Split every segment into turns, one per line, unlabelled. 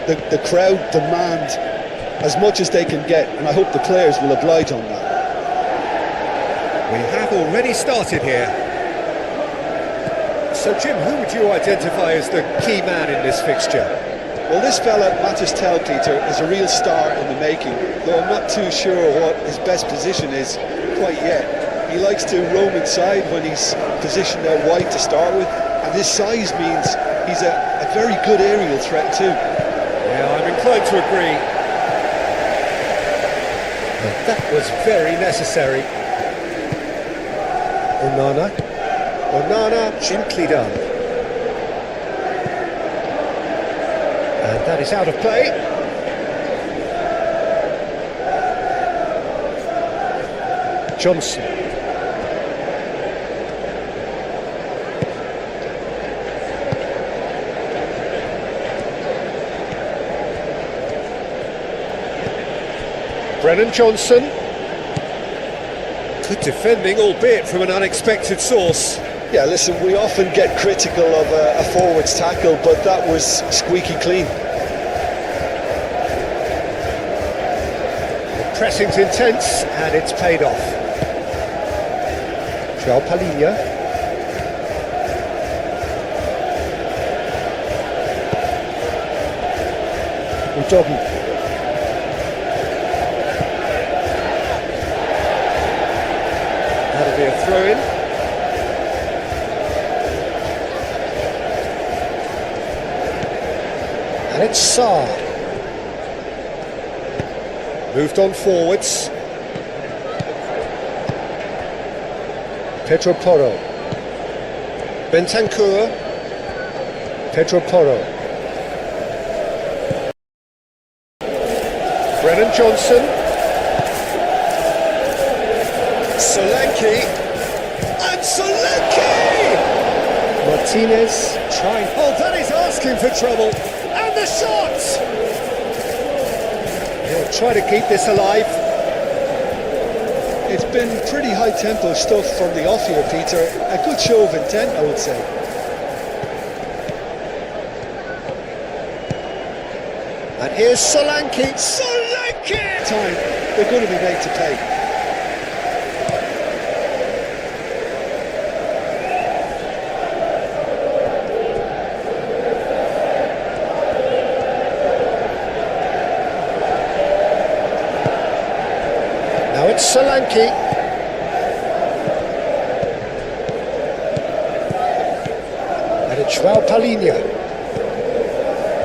the crowd demand as much as they can get, and I hope the players will oblige on that.
We have already started here. So Jim, who would you identify as the key man in this fixture?
Well, this fella, Matthias Tel, Peter, is a real star in the making, though I'm not too sure what his best position is quite yet. He likes to roam inside when he's positioned out wide to start with, and his size means he's a very good aerial threat too.
Yeah, I'm inclined to agree. But that was very necessary. Onana, gently done. And that is out of play. Johnson. Brennan Johnson. Good defending, albeit from an unexpected source.
Yeah, listen, we often get critical of a forward's tackle, but that was squeaky clean.
The pressing's intense, and it's paid off. João Palhinha. Udogi. That'll be a throw-in. And it's Sarr. Moved on forwards. Pedro Porro. Bentancur. Pedro Porro. Brennan Johnson. Solanke. And Solanke! Martinez trying. Oh, that is asking for trouble. And the shot! He'll try to keep this alive.
It's been pretty high-tempo stuff from the off here, Peter. A good show of intent, I would say.
And here's Solanke. Solanke!
Time, they're going to be made to pay.
Now it's Solanke. And it's João Palhinha.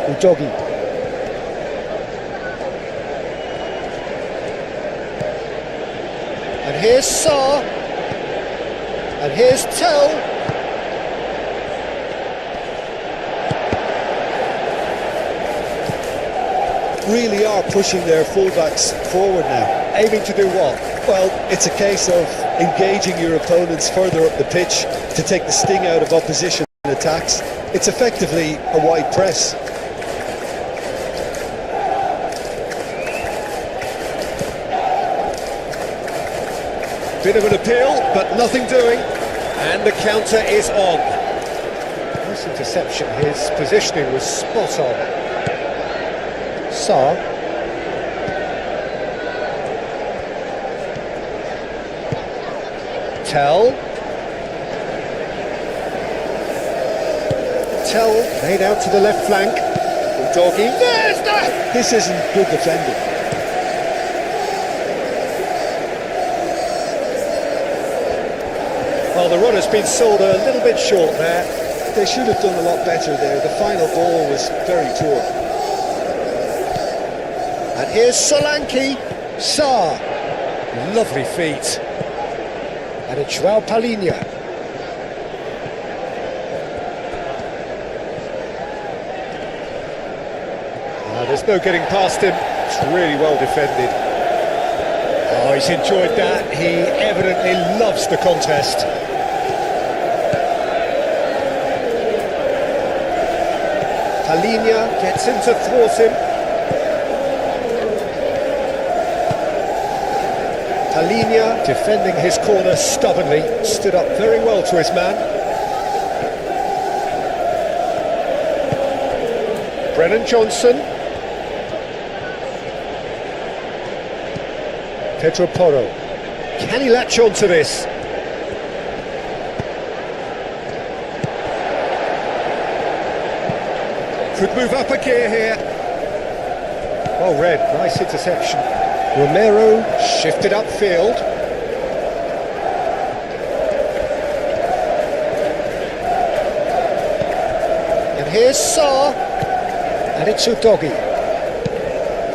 Udogi. And here's Sarr. And here's Tel.
Really are pushing their fullbacks forward now.
Aiming to do what?
Well, it's a case of engaging your opponents further up the pitch to take the sting out of opposition attacks. It's effectively a wide press.
Bit of an appeal, but nothing doing. And the counter is on. Nice interception. His positioning was spot on. Sarr. Tel made out to the left flank. Udogi. There's that!
This isn't good defending.
Well, the run has been sold a little bit short there.
They should have done a lot better there. The final ball was very poor.
And here's Solanke. Sarr. Lovely feet. And it's João Palhinha. There's no getting past him. It's really well defended. Oh, he's enjoyed that. He evidently loves the contest. Palhinha gets him to thwart him. Palhinha defending his corner stubbornly, stood up very well to his man. Brennan Johnson. Pedro Porro. Can he latch on to this? Could move up a gear here. Well read, nice interception. Romero shifted upfield. And here's Sarr. And it's Udogi.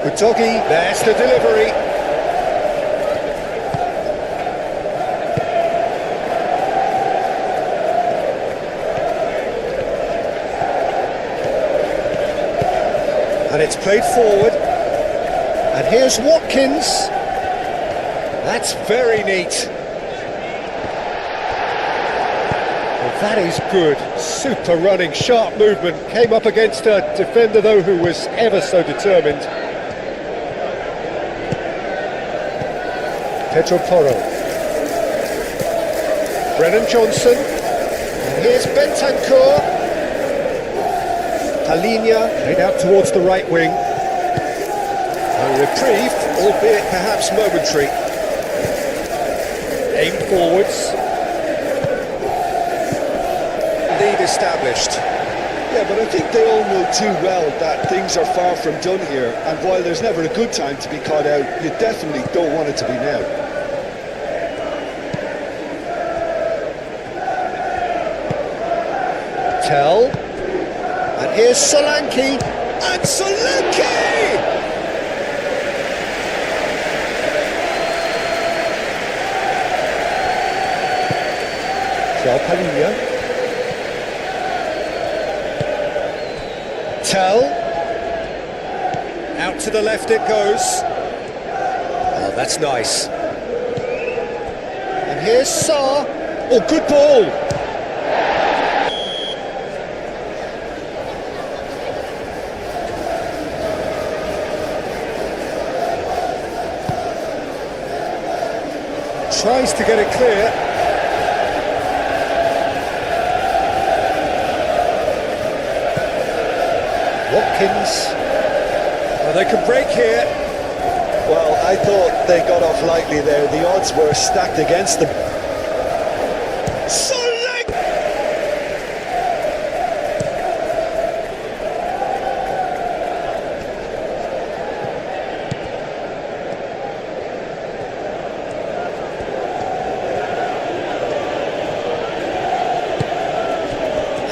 Udogi, there's the delivery. And it's played forward. And here's Watkins. That's very neat. Well, that is good. Super running, sharp movement. Came up against a defender, though, who was ever so determined. Pedro Porro. Brennan Johnson. And here's Bentancur. Palinia played out towards the right wing. A reprieve, albeit perhaps momentary. Aimed forwards. Lead established.
Yeah, but I think they all know too well that things are far from done here, and while there's never a good time to be caught out, you definitely don't want it to be now.
Tell. And here's Solanke. And Solanke! Palinia. Tell. Out to the left it goes. Oh, that's nice. And here's Sarr. Oh, good ball. Tries to get it clear. Watkins. Well, they can break here.
Well, I thought they got off lightly there. The odds were stacked against them.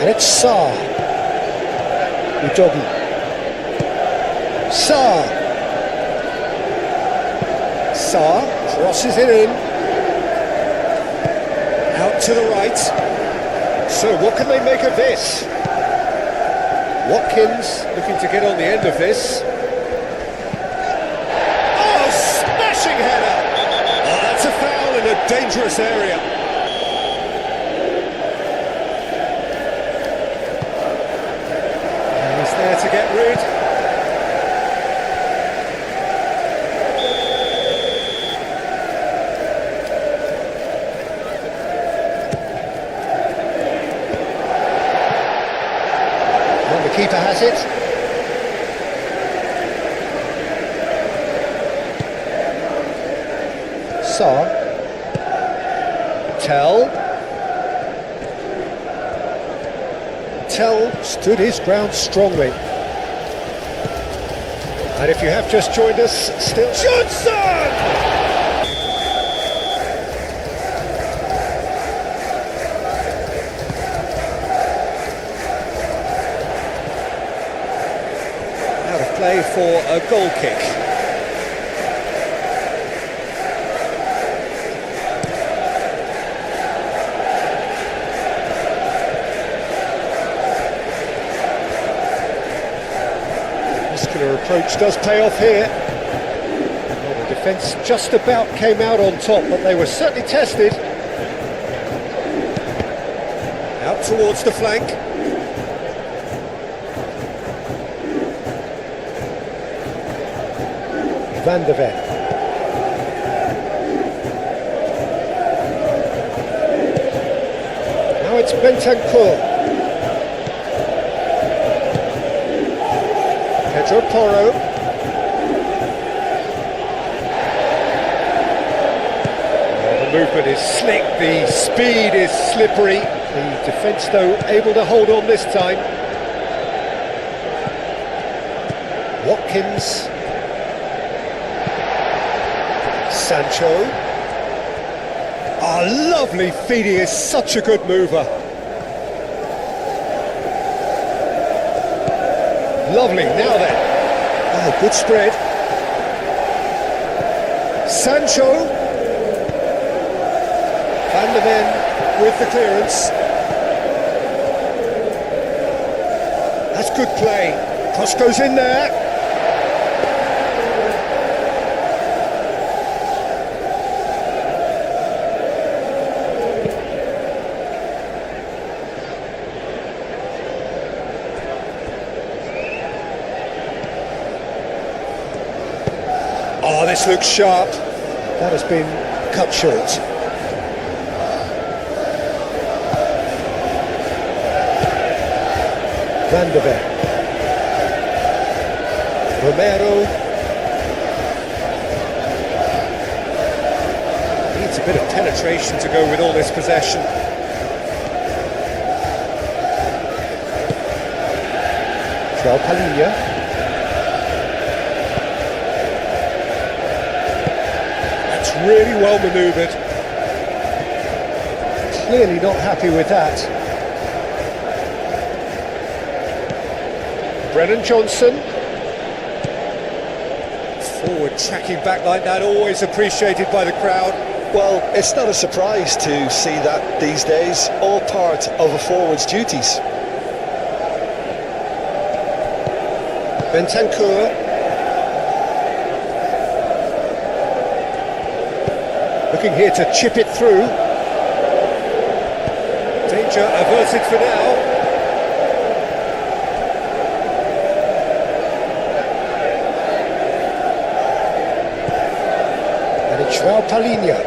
And it's Sarr. Udogi. Sarr. Sarr crosses it in. Out to the right. So what can they make of this? Watkins looking to get on the end of this. Oh, smashing header! Oh, that's a foul in a dangerous area. There to get rid. Well, the keeper has it. Sarr. Tell stood his ground strongly. And if you have just joined us, still Johnson! Out of play for a goal kick. Muscular approach does pay off here. Well, the defence just about came out on top, but they were certainly tested. Out towards the flank. Van der Ven. Now it's Bentancur. Pedro Porro. movement is slick, the speed is slippery. The defence, though, able to hold on this time. Watkins. Sancho. Oh, lovely feed, he is such a good mover. Lovely, now then. Oh, good spread. Sancho. Van der Ven with the clearance. That's good play. Cross goes in there. Oh, this looks sharp. That has been cut short. Van der Ven. Romero. Needs a bit of penetration to go with all this possession. João Palhinha. Really well manoeuvred. Clearly not happy with that. Brennan Johnson. Forward tracking back like that, always appreciated by the crowd.
Well, it's not a surprise to see that these days, all part of a forward's duties.
Bentancur. Looking here to chip it through. Danger averted for now. And it's João Palhinha.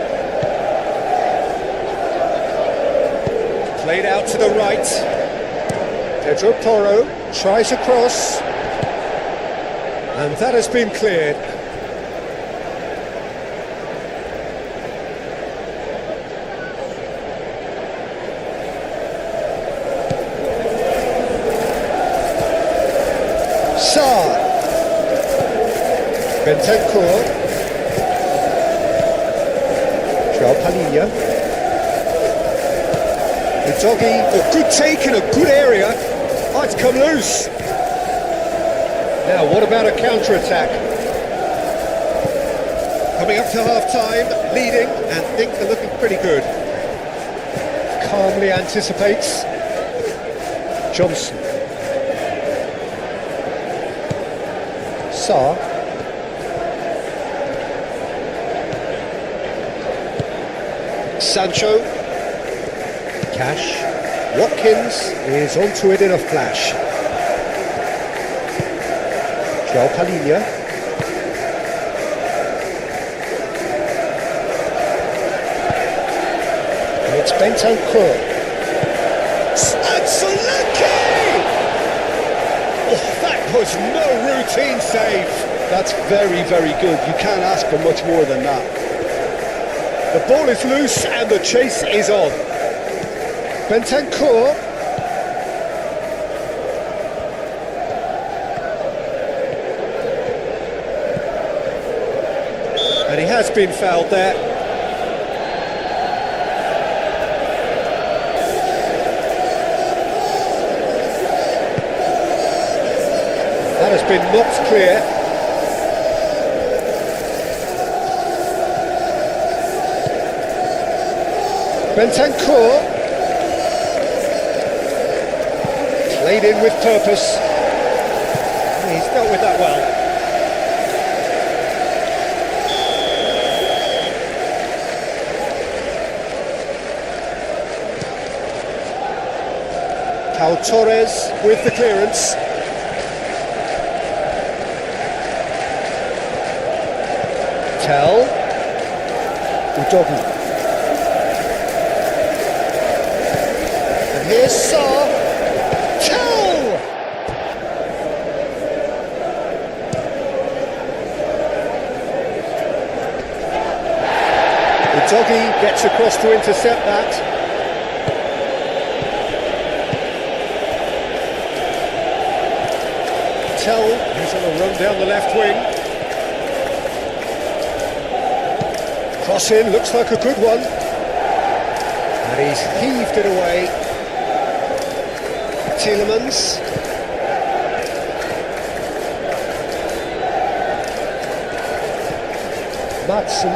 Played out to the right. Pedro Porro tries a cross. And that has been cleared. Bentancur. João Palhinha. Udogi. Oh, good take in a good area. Oh, it's come loose. Now, what about a counter-attack? Coming up to half-time, leading, and think they're looking pretty good. Calmly anticipates. Johnson. Sarr. Sancho. Cash. Watkins is onto it in a flash. João Palhinha. And it's Bentancur. Absolutely! Oh, that was no routine save.
That's very, very good. You can't ask for much more than that.
The ball is loose and the chase is on. Bentancur. And he has been fouled there. That has been knocked clear. Bentancur. Played in with purpose. He's dealt with that well. Pau Torres with the clearance. Tell. Udogi. And here's Sarr. Tell! Doggy gets across to intercept that. Tell, he's on a run down the left wing. Cross in, looks like a good one. And he's heaved it away. Tielemans. Madsen.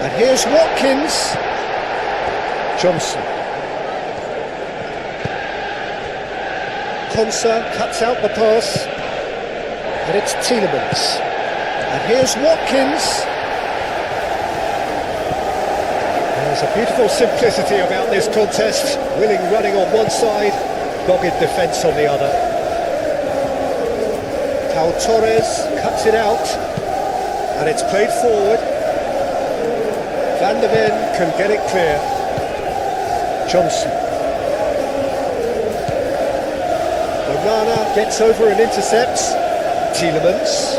And here's Watkins. Johnson. Konsa cuts out the pass. And it's Tielemans. And here's Watkins. There's a beautiful simplicity about this contest. Willing running on one side, dogged defence on the other. Pau Torres cuts it out, and it's played forward. Van der Ven can get it clear. Johnson. Onana gets over and intercepts. Tielemans.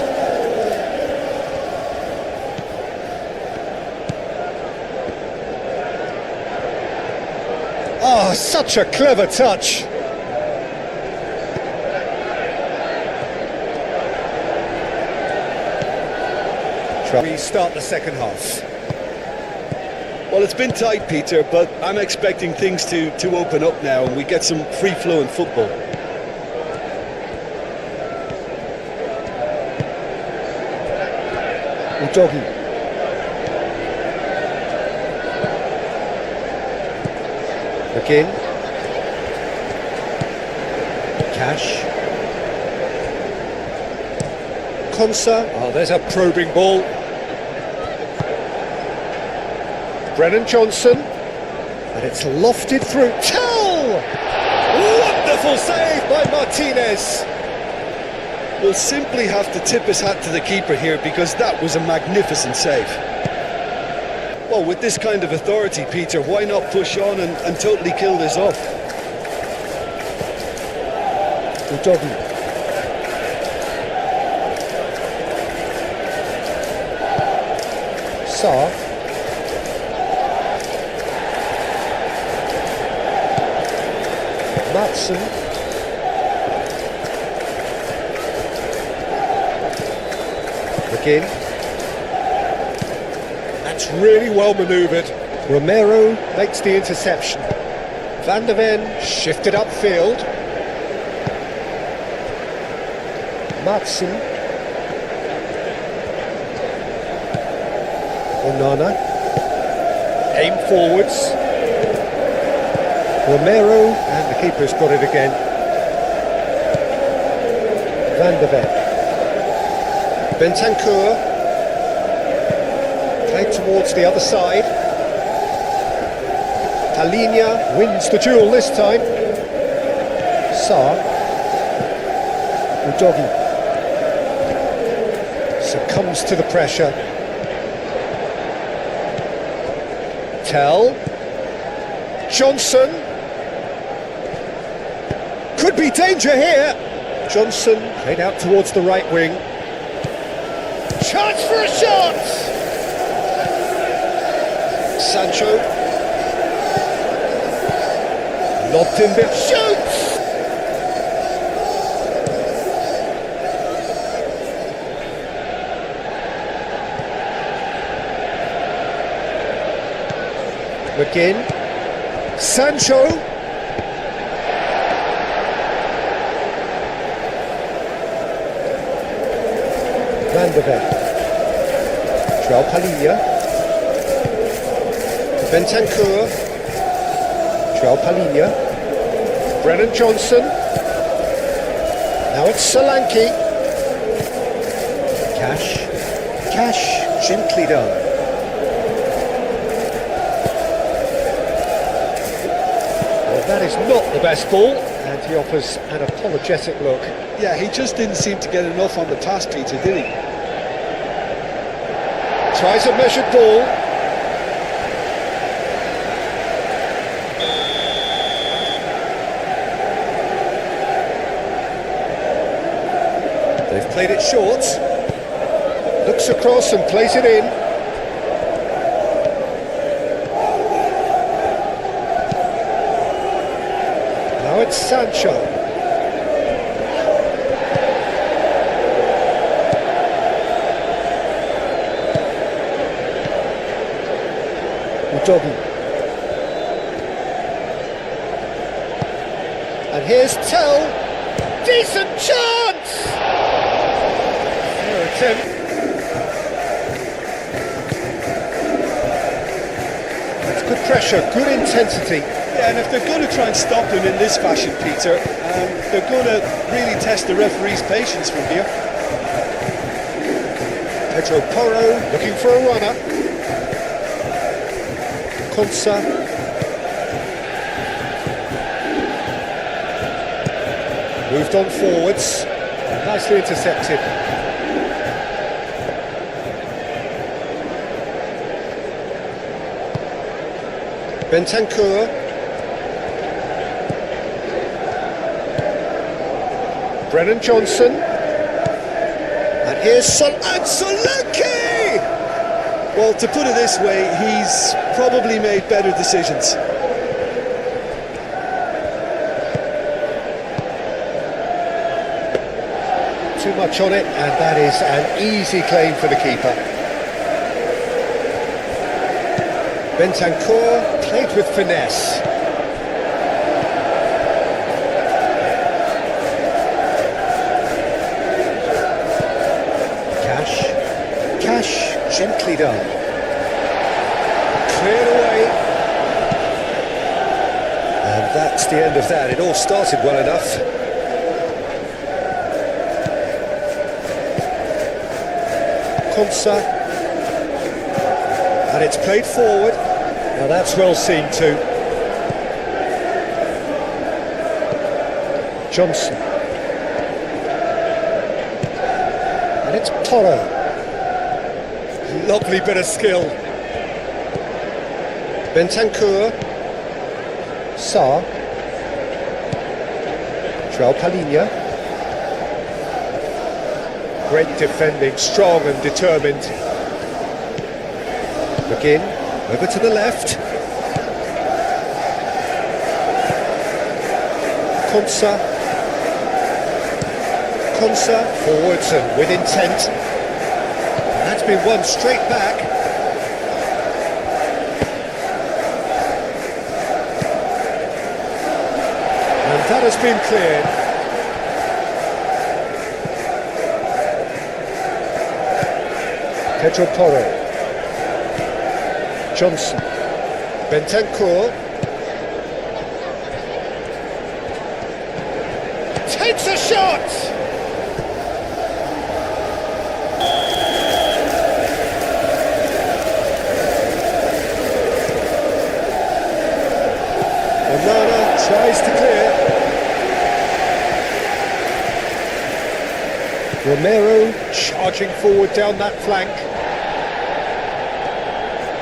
Oh, such a clever touch. We start the second half.
Well, it's been tight, Peter, but I'm expecting things to open up now and we get some free-flowing football.
Doggy. Again. Cash. Konsa. Oh, there's a probing ball. Brennan Johnson. And it's lofted through. Tell! Wonderful save by Martinez.
We'll simply have to tip his hat to the keeper here because that was a magnificent save. Well, with this kind of authority, Peter, why not push on and totally kill this off?
Udogi. Saar. Madsen. Again. That's really well manoeuvred. Romero makes the interception. Van der Ven shifted upfield. Madsen. Onana. Aim forwards. Romero, and the keeper's got it again. Van der Ven. Bentancur, played towards the other side. Talinia wins the duel this time. Saar. Udogi succumbs to the pressure. Tell. Johnson. Could be danger here. Johnson played out towards the right wing. Chance for a shot! Sancho. Lobbed in bit. Shoots! McGinn. Sancho. Van der Ven. João Palhinha. Bentancur. João Palhinha. Brennan Johnson. Now it's Solanke. Cash. Gently done. Well, that is not the best ball, and he offers an apologetic look.
Yeah, he just didn't seem to get enough on the pass, Peter, did he?
Tries a measured ball. They've played it short. Looks across and plays it in. Now it's Sancho. Udogi. And here's Tell. Decent chance! Fair attempt. That's good pressure, good intensity.
Yeah, and if they're going to try and stop him in this fashion, Peter, they're going to really test the referee's patience from here.
Pedro Porro looking for a runner. Konsa. Moved on forwards. Nicely intercepted. Bentancur. Brennan Johnson. And here's Solanke!
Well, to put it this way, he's probably made better decisions.
Too much on it, and that is an easy claim for the keeper. Bentancur played with finesse. Cash, gently done. Cleared away. And that's the end of that. It all started well enough. Konsa. And it's played forward. Now that's well seen too. Johnson. And it's Porro. Lovely bit of skill. Bentancur. Sarr. João Palhinha. Great defending, strong and determined. McGinn, over to the left. Konsa, forwards and with intent. And that's been won straight back. And that has been cleared. Pedro Porro. Johnson. Bentancur. Takes a shot! Onana tries to clear. Romero charging forward down that flank.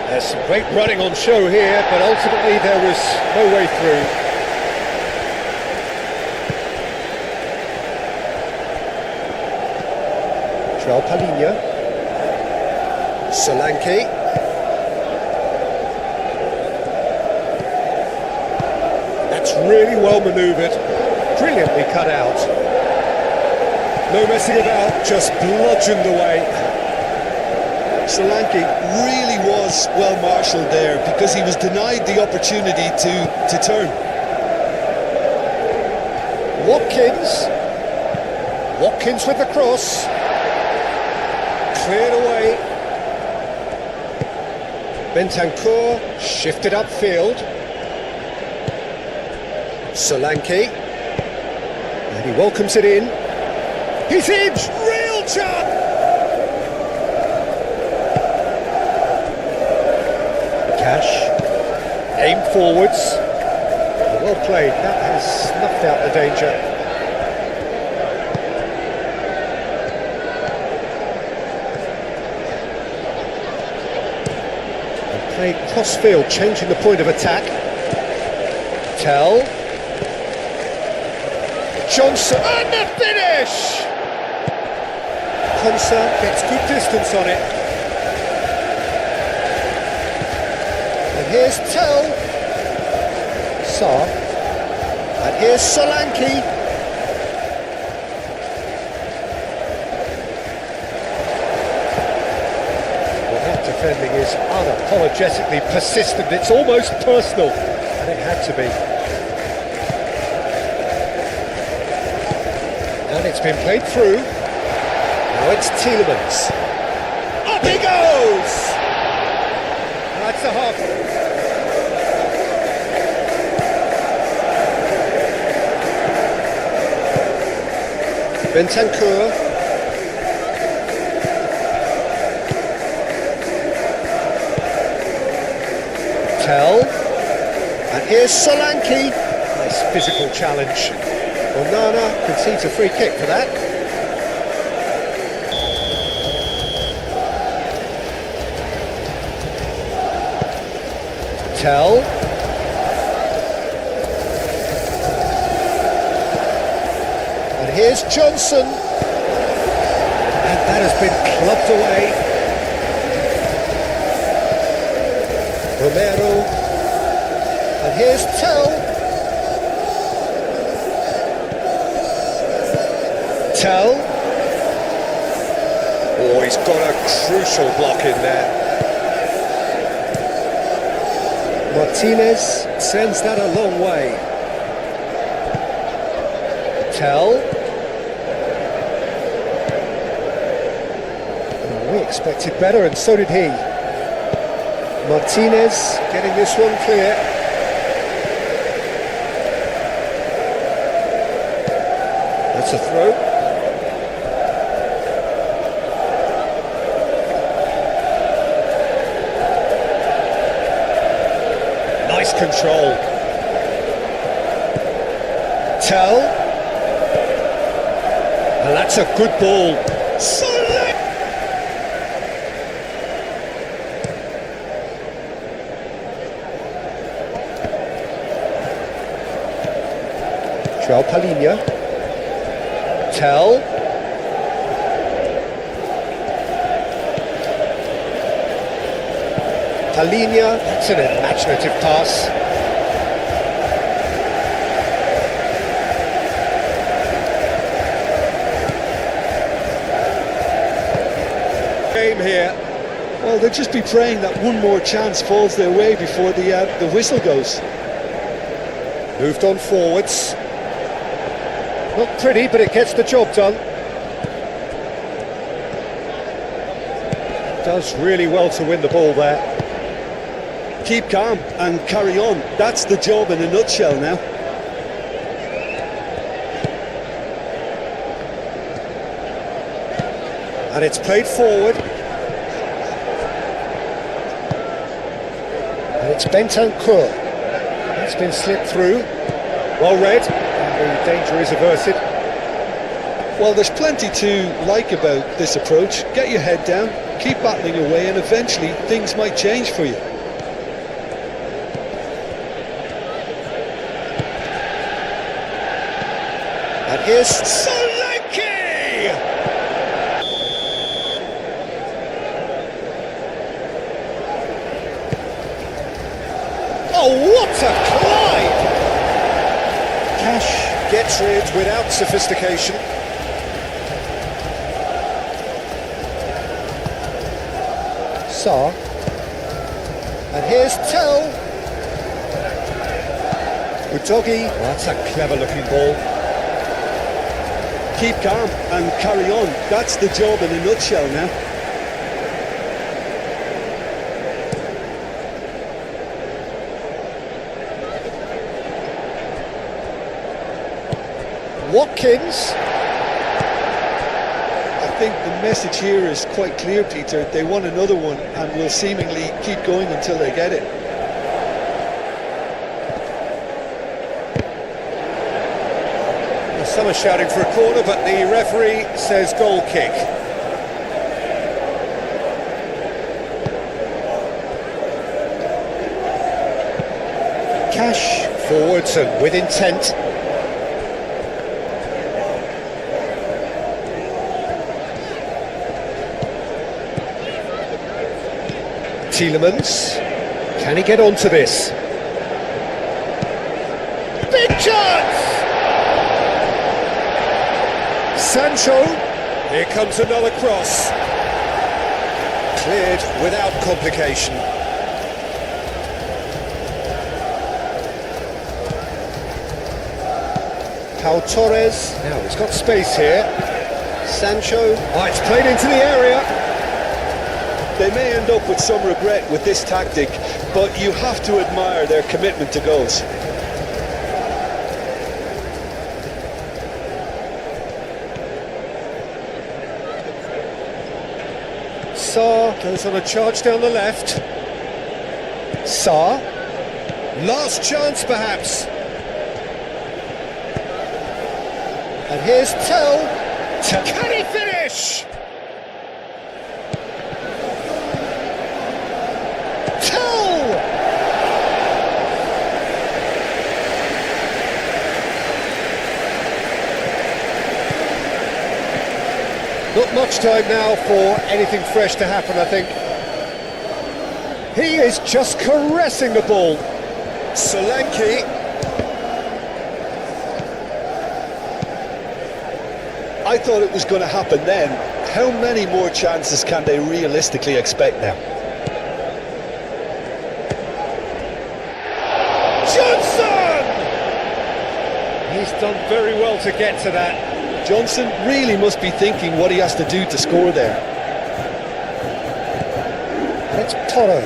There's some great running on show here, but ultimately there was no way through. João Palhinha. Solanke. That's really well manoeuvred, brilliantly cut out. No messing about, just bludgeoned away.
Solanke really was well marshalled there because he was denied the opportunity to turn.
Watkins with the cross. Cleared away. Bentancur shifted upfield. Solanke. And he welcomes it in. He's in! Real chance! Cash. Aim forwards. Well played. That has snuffed out the danger. And played cross-field, changing the point of attack. Tell. Johnson. And the finish! Konsa gets good distance on it. And here's Tell. Saar. And here's Solanke. Well, that defending is unapologetically persistent. It's almost personal. And it had to be. And it's been played through. Now it's Tielemans. Up he goes! That's a half. Bentancur. Tell. And here's Solanke. Nice physical challenge. Onana concedes a free kick for that. Tell. And here's Johnson. And that has been clubbed away. Romero. And here's Tell. Tell. Oh, he's got a crucial block in there. Martinez sends that a long way. Tell. Oh, we expected better, and so did he. Martinez getting this one clear. That's a throw. Nice control. Tell. And that's a good ball. João Palhinha. Tell. Palhinha, that's an imaginative pass. Game here.
Well, they'll just be praying that one more chance falls their way before the whistle goes.
Moved on forwards. Not pretty, but it gets the job done. Does really well to win the ball there.
Keep calm and carry on. That's the job in a nutshell now.
And it's played forward. And it's Bentancur. It's been slipped through. Well read. And the danger is averted.
Well, there's plenty to like about this approach. Get your head down, keep battling away, and eventually things might change for you.
And here's Solanke! Oh, what a climb! Cash gets rid without sophistication. Saar. And here's Tell. Udogi. Oh, that's a clever looking ball.
Keep calm and carry on. That's the job in a nutshell now.
Watkins.
I think the message here is quite clear, Peter. They want another one and will seemingly keep going until they get it.
Some are shouting for a corner, but the referee says goal kick. Cash forwards and with intent. Tielemans. Can he get onto this? Big chance! Sancho. Here comes another cross. Cleared without complication. Pau Torres. Now he's got space here. Sancho. Oh, it's played into the area.
They may end up with some regret with this tactic, but you have to admire their commitment to goals.
Sarr goes on a charge down the left. Sarr. Last chance perhaps. And here's Tell. Can he finish? Tell! Not much time now for anything fresh to happen, I think. He is just caressing the ball. Solanke.
I thought it was going to happen then. How many more chances can they realistically expect now?
Johnson! He's done very well to get to that.
Johnson really must be thinking what he has to do to score there.
That's Toro.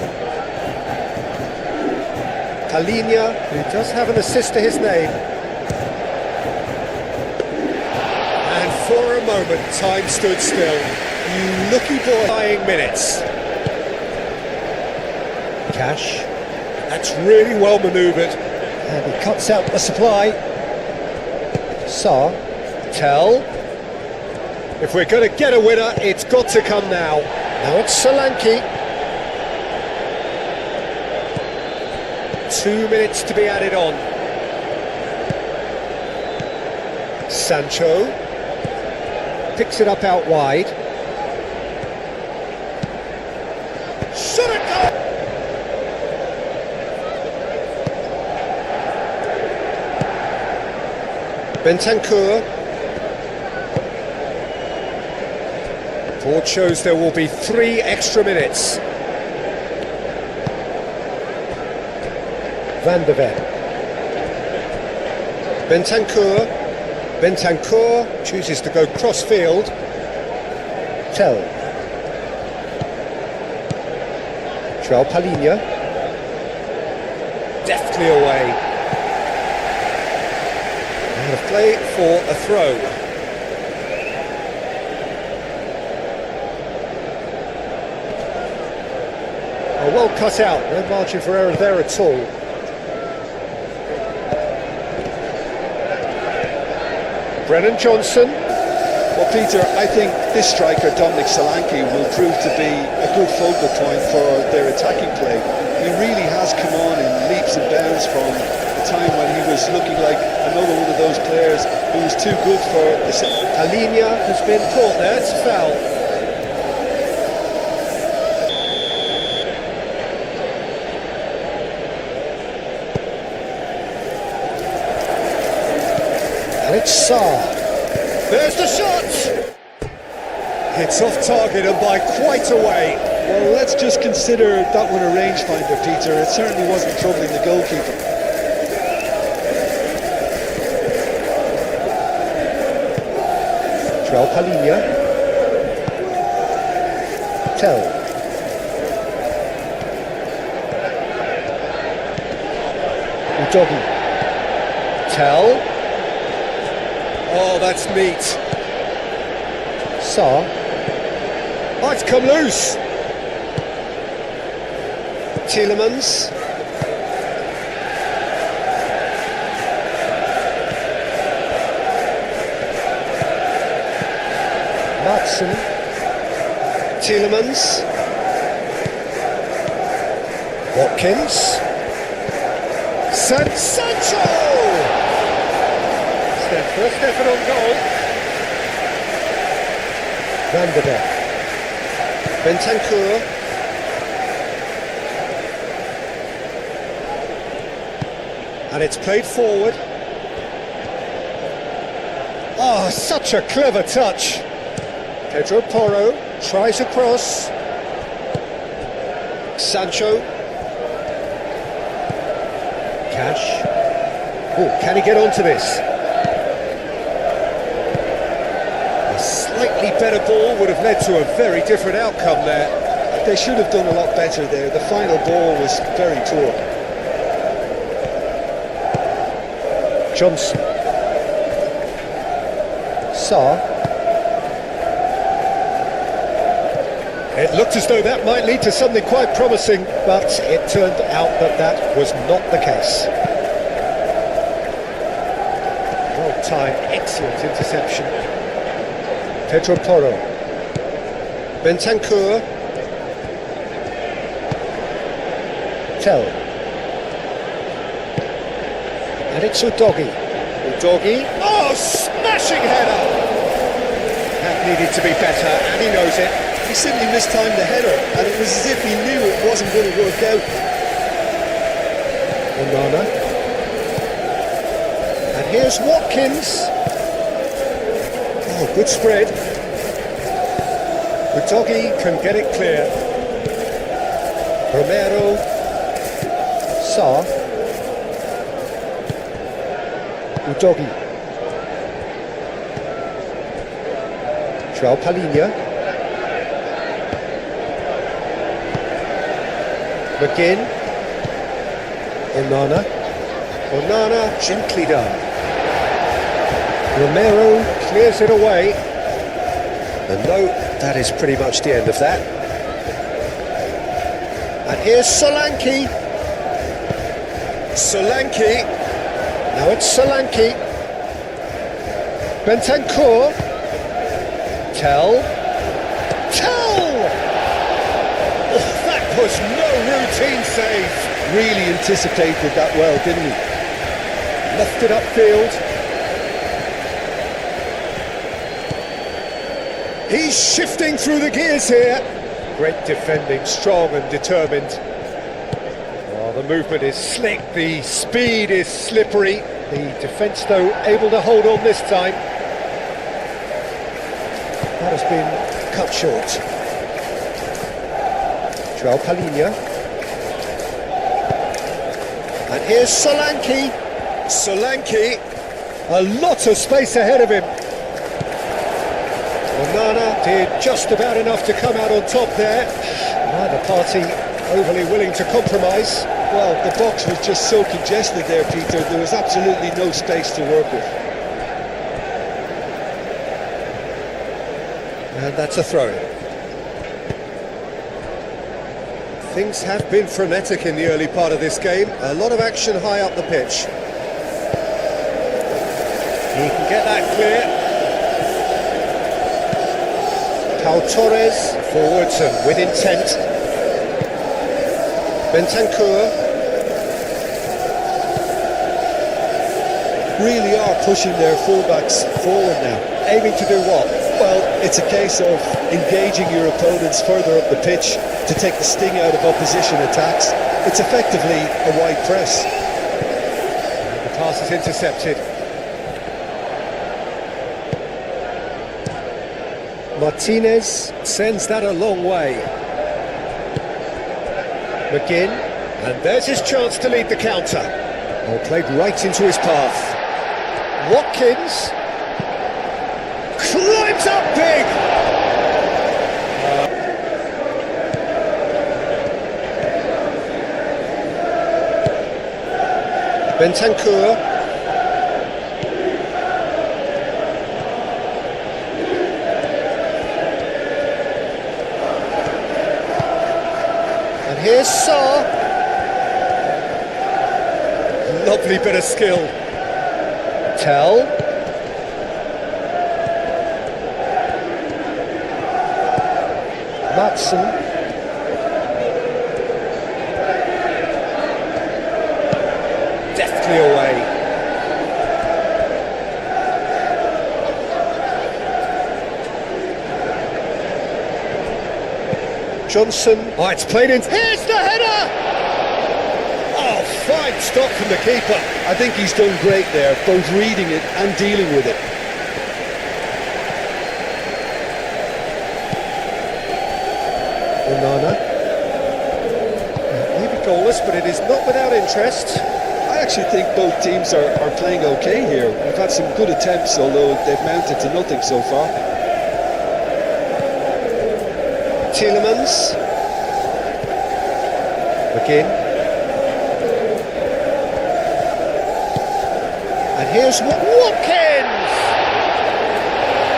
Palhinha, who does have an assist to his name. For a moment, time stood still. You lucky boy. Dying minutes. Cash. That's really well manoeuvred. And he cuts out the supply. Sarr. Tell. If we're going to get a winner, it's got to come now. Now it's Solanke. 2 minutes to be added on. Sancho. Picks it up out wide. Should it go? Bentancur. Board shows there will be 3 extra minutes. Van de Ven. Bentancur. Bentancur chooses to go cross-field. Tell. João Palhinha. Deftly away. And a play for a throw. Oh, well cut out, no margin for error there at all. Brennan Johnson.
Well, Peter, I think this striker, Dominic Solanke, will prove to be a good focal point for their attacking play. He really has come on in leaps and bounds from the time when he was looking like another one of those players who was too good for the...
Palhinha has been caught there, it's a foul. And it's Sarr. There's the shot! It's off target and by quite a way.
Well, let's just consider that one a rangefinder, Peter. It certainly wasn't troubling the goalkeeper.
João Palhinha. Tell. Udogi. Tell. Oh, that's neat. Sarr. Oh, it's come loose. Tielemans. Matson. Tielemans. Watkins. Sancho! First effort on goal. Van de Ven. Bentancur. And it's played forward. Oh, such a clever touch. Pedro Porro tries a cross. Sancho. Cash. Oh, can he get onto this? A slightly better ball would have led to a very different outcome there.
They should have done a lot better there. The final ball was very poor.
Johnson. Sarr. It looked as though that might lead to something quite promising, but it turned out that that was not the case. Well-timed, excellent interception. Pedro Porro. Bentancur. Tell. And it's Udogi. Udogi. Oh, smashing header! That needed to be better, and he knows it.
He simply mistimed the header, and it was as if he knew it wasn't going to work out.
Onana. And here's Watkins. Oh, good spread. Udogi can get it clear. Romero. Sarr. Udogi. João Palhinha. McGinn. Onana. Onana, gently done. Romero clears it away. And no, that is pretty much the end of that. And here's Solanke. Solanke. Now it's Solanke. Bentancur. Tell. Oh, that was no routine save.
Really anticipated that well, didn't he?
Left it upfield. He's shifting through the gears here. Great defending, strong and determined. Oh, the movement is slick, the speed is slippery. The defence, though, able to hold on this time. That has been cut short. João Palhinha. And here's Solanke. Solanke. A lot of space ahead of him. Onana did just about enough to come out on top there. Neither party overly willing to compromise.
Well, the box was just so congested there, Peter. There was absolutely no space to work with.
And that's a throw-in. Things have been frenetic in the early part of this game. A lot of action high up the pitch. He can get that clear. Pau Torres forwards and with intent. Bentancur.
Really are pushing their fullbacks forward now.
Aiming to do what?
Well, it's a case of engaging your opponents further up the pitch to take the sting out of opposition attacks. It's effectively a wide press.
The pass is intercepted. Martinez sends that a long way. McGinn, and there's his chance to lead the counter. Ball played right into his path. Watkins climbs up big. Bentancur. And here's Sarr. Lovely bit of skill. Tell. Matson. Deftly away. Johnson. Oh, it's played in. Here's the header! Oh, fine stop from the keeper.
I think he's done great there, both reading it and dealing with it.
Onana. Maybe goalless, but it is not without interest.
I actually think both teams are playing okay here. We've had some good attempts, although they've mounted to nothing so far.
Tielemans. McGinn. And here's Watkins!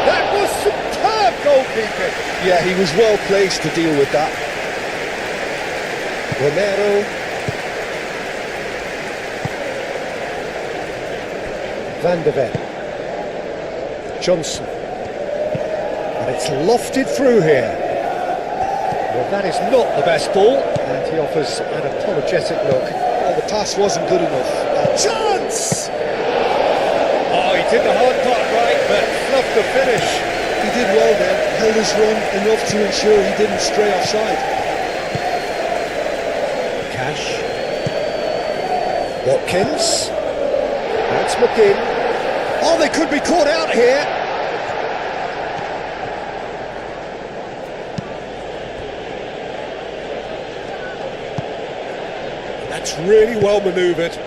That was superb goalkeeping!
Yeah, he was well placed to deal with that.
Romero. Van de Ven. Johnson. And it's lofted through here. Well, that is not the best ball, and he offers an apologetic look.
Well, the pass wasn't good enough.
Chance! Oh, he did the hard part right, but fluffed the finish.
He did well then, held his run enough to ensure he didn't stray offside.
Cash. Watkins. That's McGinn. Oh, they could be caught out here. That's really well manoeuvred.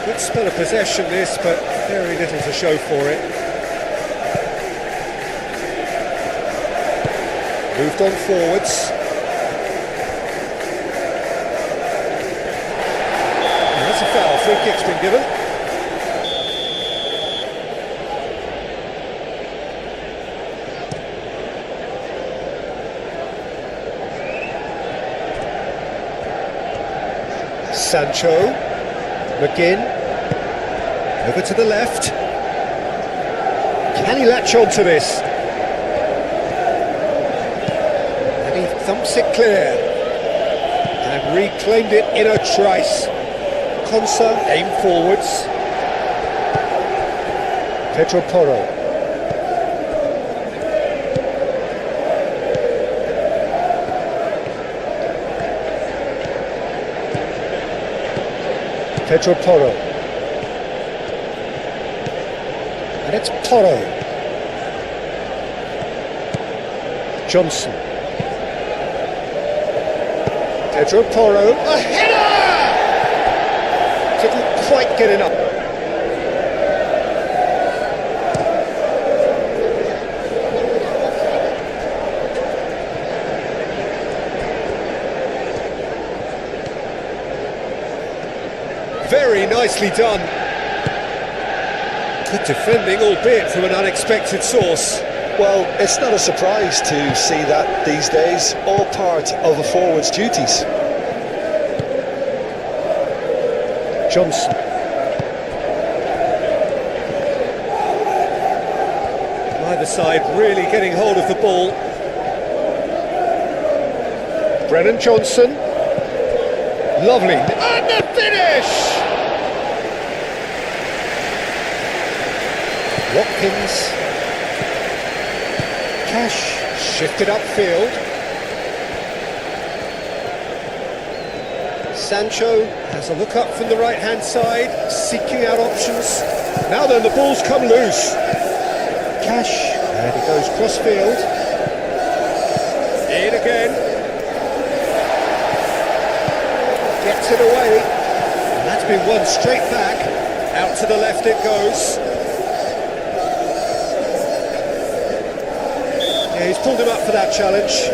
Good spell of possession this, but very little to show for it. Moved on forwards. And that's a foul. Free kick's been given. Sancho, McGinn, over to the left. Can he latch on to this? And he thumps it clear. And reclaimed it in a trice. Konsa, aim forwards. Pedro Porro. Pedro Porro. And it's Porro. Johnson. Pedro Porro. A header! Didn't quite get enough. Very nicely done. Good defending, albeit from an unexpected source.
Well, it's not a surprise to see that these days, all part of a forward's duties.
Johnson. Either side really getting hold of the ball. Brennan Johnson. Lovely. And the finish! Watkins. Cash shifted upfield. Sancho has a look up from the right-hand side, seeking out options. Now then, the ball's come loose. Cash, and he goes cross-field. In again. Gets it away. And that's been won straight back. Out to the left it goes. Yeah, he's pulled him up for that challenge.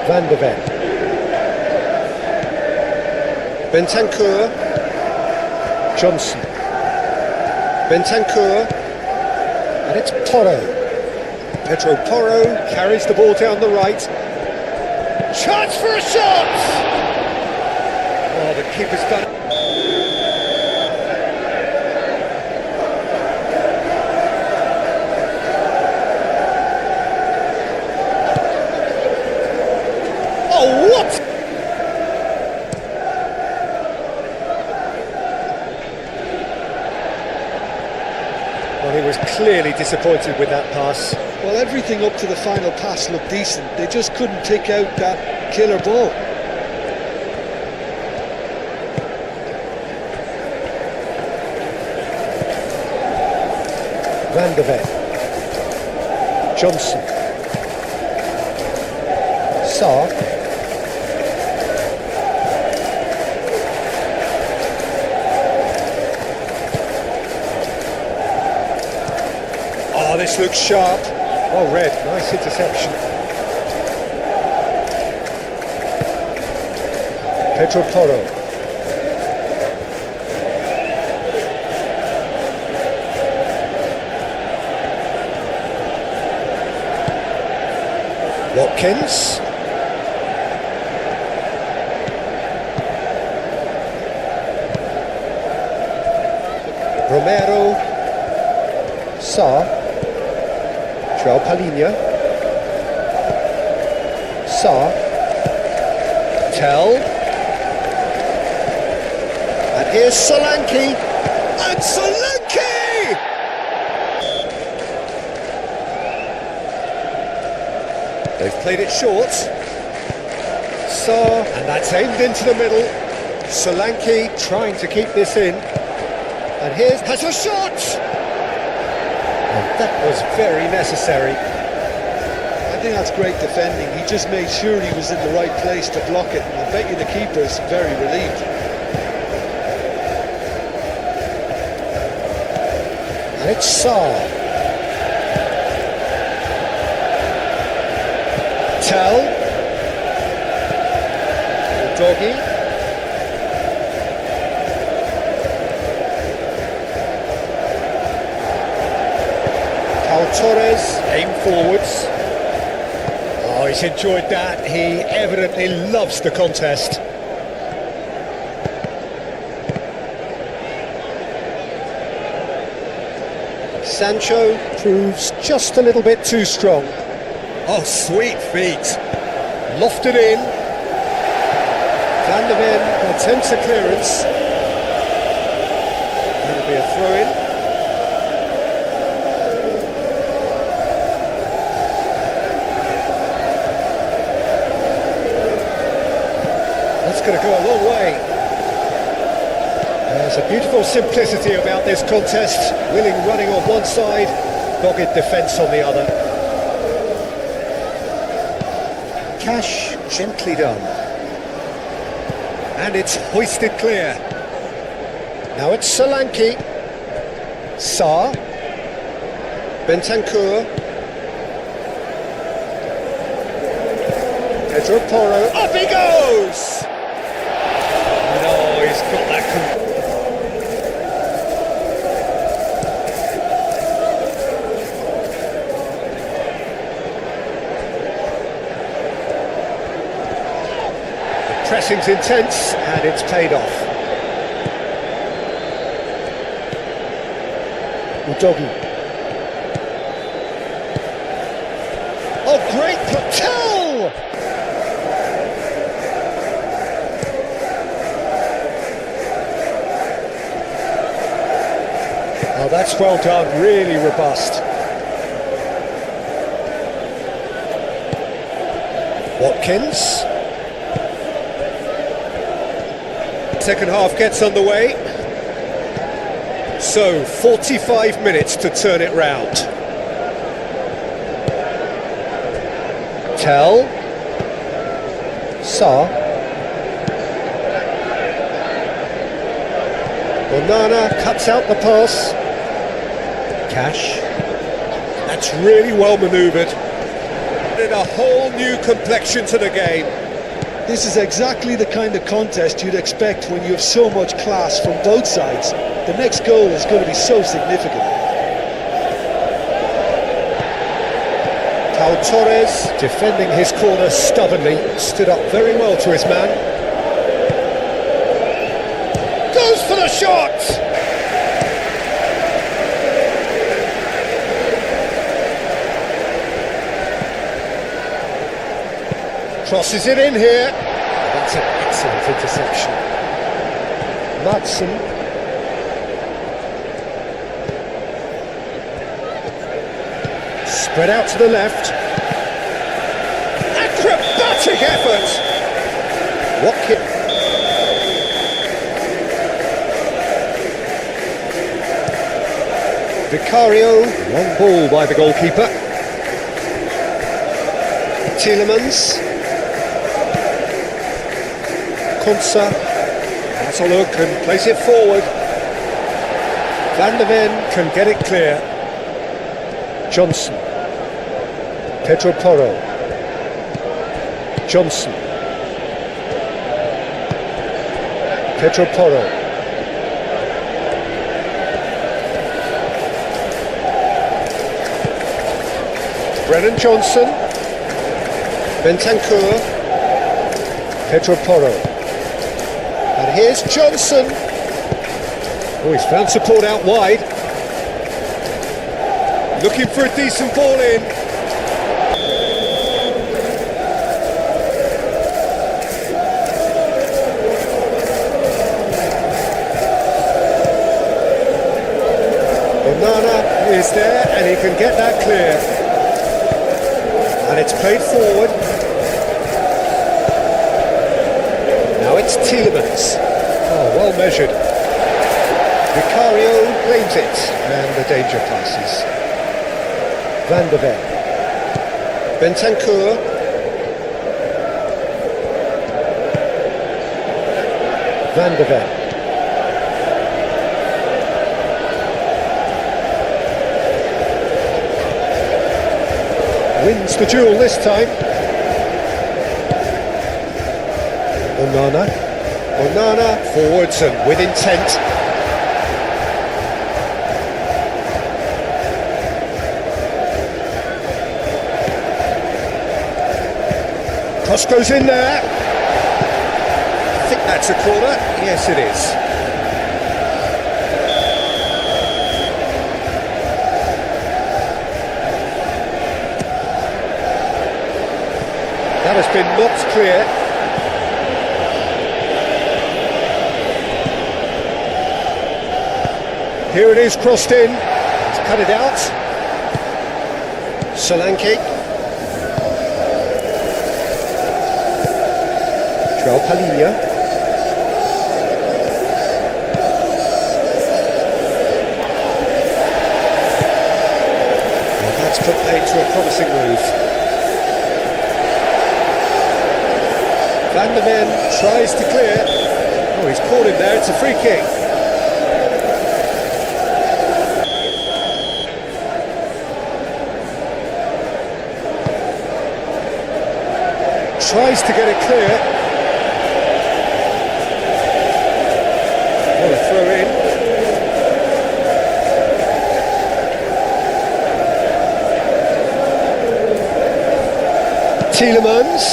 Van de Ven. Bentancur. Johnson. Bentancur. And it's Porro. Pedro Porro carries the ball down the right. Chance for a shot! Oh, the keeper's done it. Oh, what? clearly disappointed with that pass.
Well, everything up to the final pass looked decent. They just couldn't pick out that killer ball.
Van der Ven. Johnson. Sarr. Oh, this looks sharp. Well read, nice interception. Pedro Porro. Watkins. Romero. Sarr. João Palhinha. Sarr. Tell. And here's Solanke. And Solanke! They've played it short. Sarr, and that's aimed into the middle. Solanke trying to keep this in. And here's has a shot! And that was very necessary.
I think that's great defending. He just made sure he was in the right place to block it. And I bet you the keeper's very relieved.
And it's Sarr. Tell. The doggy. Torres, aim forwards. Oh, he's enjoyed that. He evidently loves the contest. Sancho proves just a little bit too strong. Oh, sweet feet. Lofted in. Van der Ven attempts a clearance. That'll be a throw-in. Going to go a long way. There's a beautiful simplicity about this contest. Willing running on one side, dogged defence on the other. Cash gently done. And it's hoisted clear. Now it's Solanke. Sarr. Bentancur. Pedro Porro. Up he goes! He's got that. The pressing's intense and it's paid off. Udogi. Oh, great Patel! Oh, that's well done, really robust. Watkins. Second half gets underway. So, 45 minutes to turn it round. Tell. Sarr. Onana cuts out the pass. Cash. That's really well manoeuvred. Added a whole new complexion to the game.
This is exactly the kind of contest you'd expect when you have so much class from both sides. The next goal is going to be so significant.
Pau Torres, defending his corner stubbornly, stood up very well to his man. Goes for the shot! Crosses it in here. That's an excellent interception. Madsen. Spread out to the left. Acrobatic effort! Watkins. Vicario, long ball by the goalkeeper. Tielemans. Konsa. That's a look and place it forward. Van der Ven can get it clear. Johnson. Pedro Porro. Johnson. Pedro Porro. Brennan Johnson. Bentancur. Pedro Porro. And here's Johnson. Oh, he's found support out wide. Looking for a decent ball in. Onana is there and he can get that clear. And it's played forward. Now it's Tielemans. Oh, well measured. Vicario blames it, and the danger passes. Van der Ven. Bentancur. Van der Ven. Wins the duel this time. Onana. Onana forwards and with intent. Cross goes in there. I think that's a corner. Yes, it is. That has been knocked clear. Here it is, crossed in. He's cut it out. Solanke. Palhinha. Well, that's put paid to a promising move. Van der Ven tries to clear. Oh, he's caught him there, it's a free kick. Tries to get it clear. Throw in. Tielemans.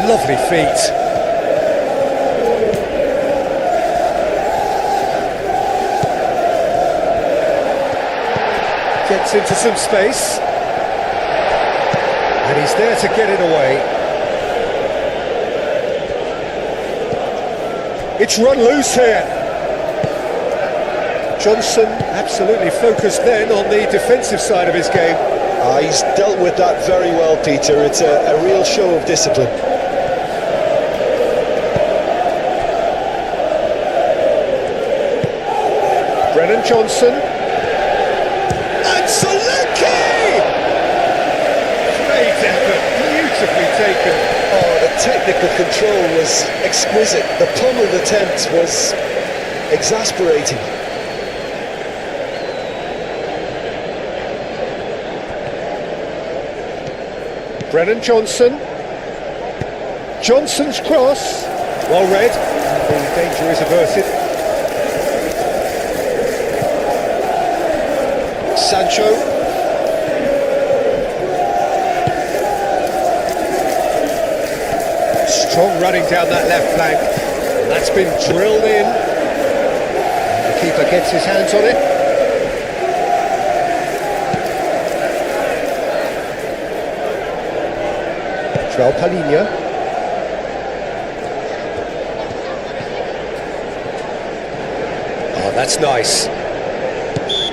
Lovely feet. Gets into some space. And he's there to get it away. It's run loose here. Johnson absolutely focused then on the defensive side of his game.
He's dealt with that very well, Peter. It's a real show of discipline.
Brennan Johnson. And Solanke! Great effort, beautifully taken.
Oh, the technical control was exquisite. The pummeled attempt was exasperating.
Brennan Johnson. Johnson's cross. Well read. The danger is averted. Sancho. Strong running down that left flank. That's been drilled in. The keeper gets his hands on it. Palhinha. Oh, that's nice.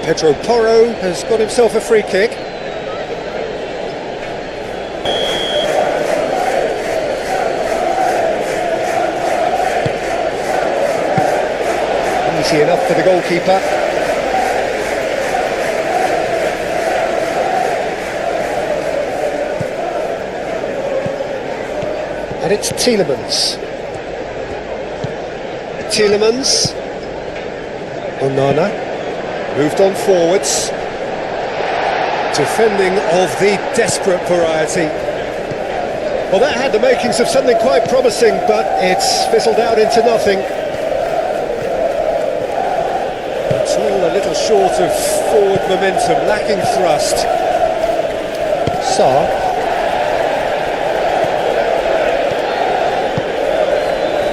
Pedro Porro has got himself a free kick. Easy enough for the goalkeeper. And it's Tielemans. Onana moved on forwards. Defending of the desperate variety. Well, that had the makings of something quite promising, but it's fizzled out into nothing. It's all a little short of forward momentum, lacking thrust. Sarr.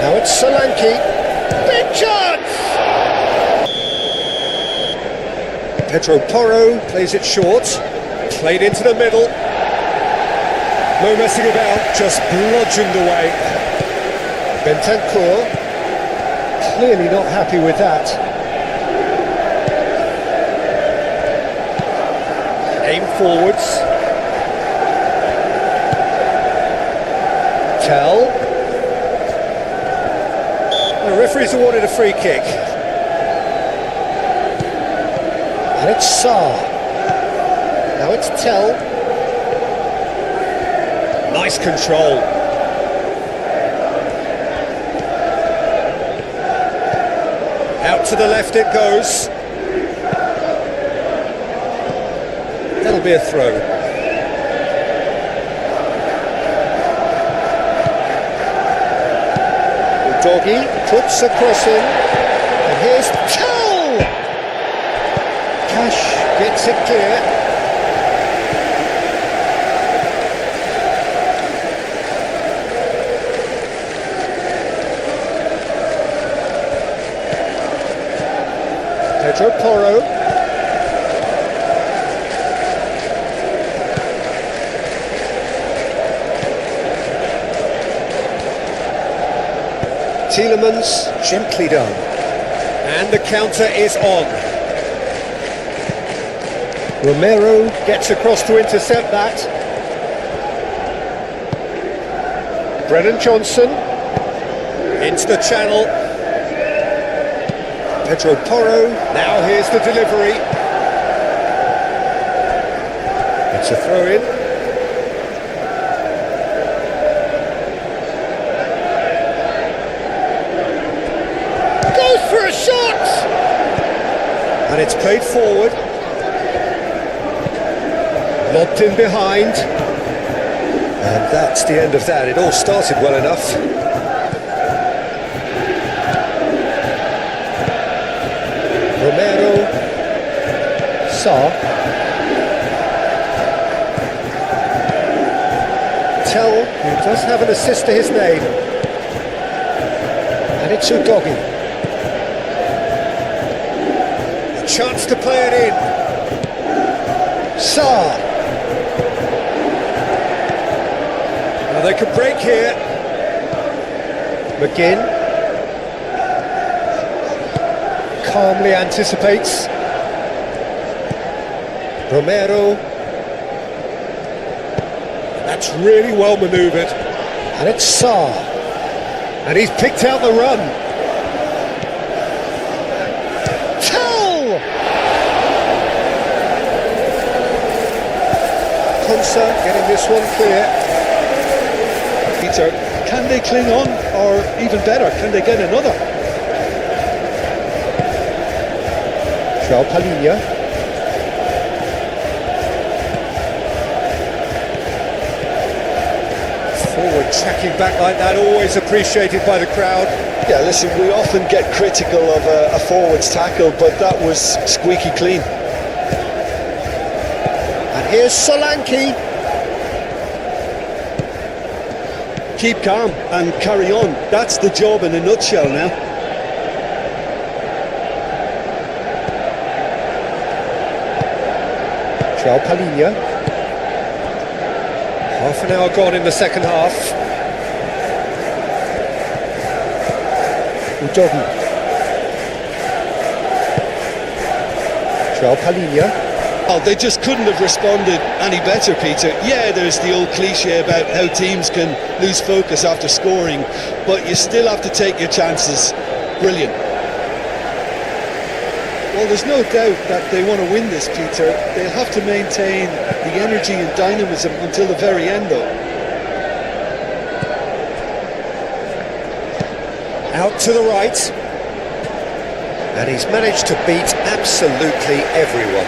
Now it's Solanke. Big chance! Pedro Porro plays it short. Played into the middle. No messing about, just bludgeoned away. Bentancur. Clearly not happy with that. Aim forwards. Tell. The referee's awarded a free kick. And it's Sarr. Now it's Tell. Nice control. Out to the left it goes. That'll be a throw. Doggy puts a cross in, and here's Tell! Cash gets it clear. Pedro Porro. Tielemans, gently done. And the counter is on. Romero gets across to intercept that. Brennan Johnson into the channel. Pedro Porro, now here's the delivery. It's a throw-in. For a shot! And it's played forward. Lobbed in behind. And that's the end of that. It all started well enough. Romero. Sarr. Tell, who does have an assist to his name. And it's Udogie. Chance to play it in. Sarr. Now they could break here. McGinn. Calmly anticipates. Romero. That's really well manoeuvred. And it's Sarr. And he's picked out the run. Getting this one clear.
Peter, can they cling on, or even better, can they get another?
João Palhinha. Forward tracking back like that, always appreciated by the crowd.
Yeah, listen, we often get critical of a forward's tackle, but that was squeaky clean.
Here's Solanke.
Keep calm and carry on. That's the job in a nutshell now.
João Palhinha. Half an hour gone in the second half. Udogie.
Oh, they just couldn't have responded any better, Peter. Yeah, there's the old cliche about how teams can lose focus after scoring, but you still have to take your chances. Brilliant. Well, there's no doubt that they want to win this, Peter. They'll have to maintain the energy and dynamism until the very end, though.
Out to the right. And he's managed to beat absolutely everyone.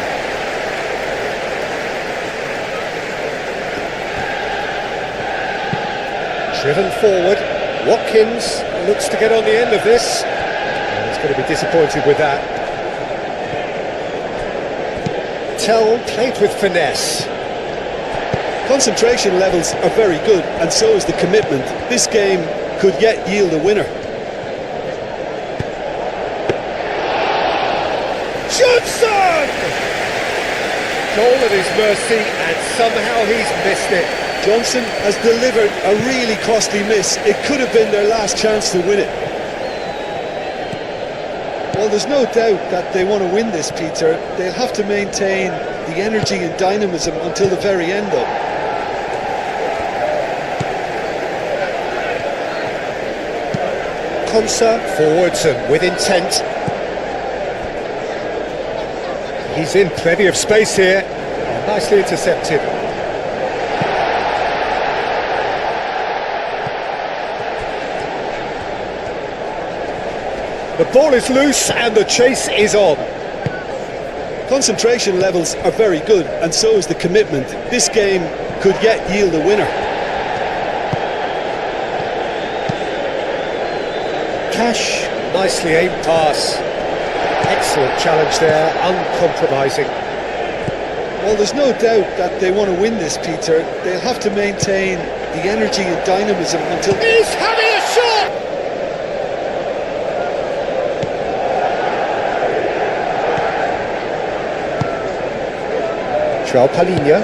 Driven forward. Watkins looks to get on the end of this. And he's going to be disappointed with that. Tell played with finesse.
Concentration levels are very good, and so is the commitment. This game could yet yield a winner.
Johnson! Goal at his mercy, and somehow he's missed it.
Johnson has delivered a really costly miss. It could have been their last chance to win it. Well, there's no doubt that they want to win this, Peter. They'll have to maintain the energy and dynamism until the very end, though.
Konsa forwards and with intent. He's in plenty of space here. Nicely intercepted. The ball is loose and the chase is on.
Concentration levels are very good, and so is the commitment. This game could yet yield a winner.
Cash, nicely aimed pass. Excellent challenge there, uncompromising.
Well, there's no doubt that they want to win this, Peter. They'll have to maintain the energy and dynamism until...
He's having a shot! Palinha.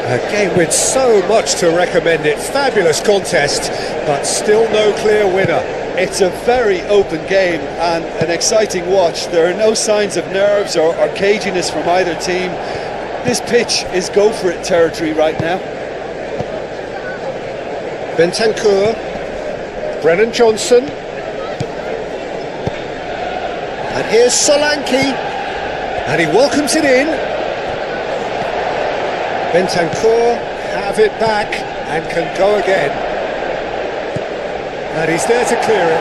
A game with so much to recommend it. Fabulous contest, but still no clear winner.
It's a very open game and an exciting watch. There are no signs of nerves or caginess from either team. This pitch is go-for-it territory right now.
Bentancur, Brennan Johnson. And here's Solanke, and he welcomes it in. Bentancur have it back and can go again. And he's there to clear it.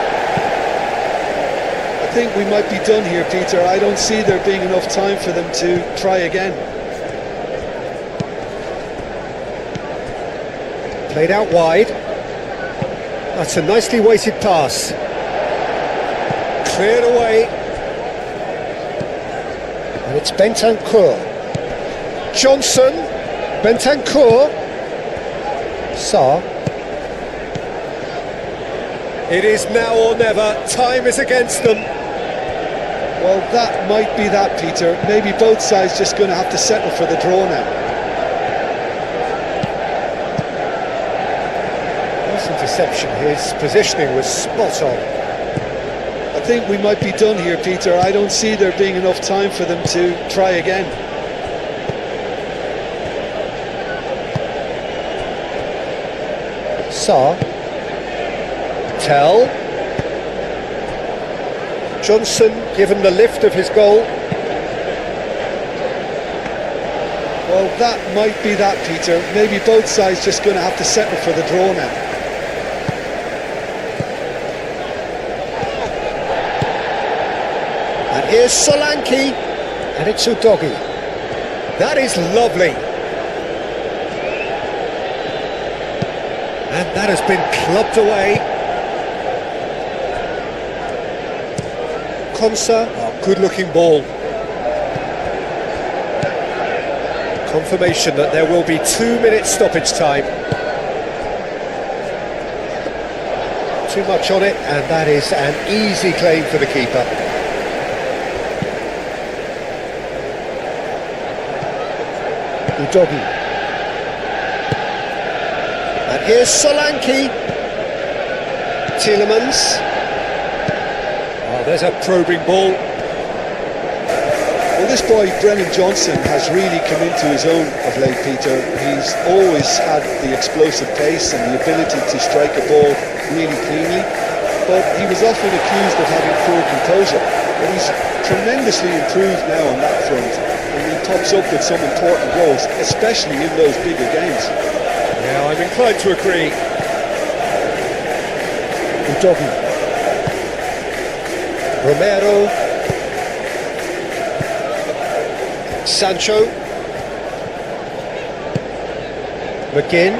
I think we might be done here, Peter. I don't see there being enough time for them to try again.
Played out wide. That's a nicely weighted pass. Cleared away. And it's Bentancur. Johnson. Bentancur. Sarr. It is now or never. Time is against them.
Well, that might be that, Peter. Maybe both sides just going to have to settle for the draw now.
Nice interception. His positioning was spot on.
I think we might be done here, Peter. I don't see there being enough time for them to try again.
Sarr. Tell. Johnson given the lift of his goal.
Well, that might be that, Peter. Maybe both sides just going to have to settle for the draw now.
And here's Solanke, and it's Udogi. That is lovely. And that has been clubbed away. Konsa, good-looking ball. Confirmation that there will be 2 minutes stoppage time. Too much on it, and that is an easy claim for the keeper. Udogi. And here's Solanke. Tielemans. Oh, there's a probing ball.
Well, this boy, Brennan Johnson, has really come into his own of late, Peter. He's always had the explosive pace and the ability to strike a ball really cleanly, but he was often accused of having poor composure. But he's tremendously improved now on that front, and he tops up with some important goals, especially in those bigger games.
Yeah, I'm inclined to agree. Udogi. Romero. Sancho. McGinn.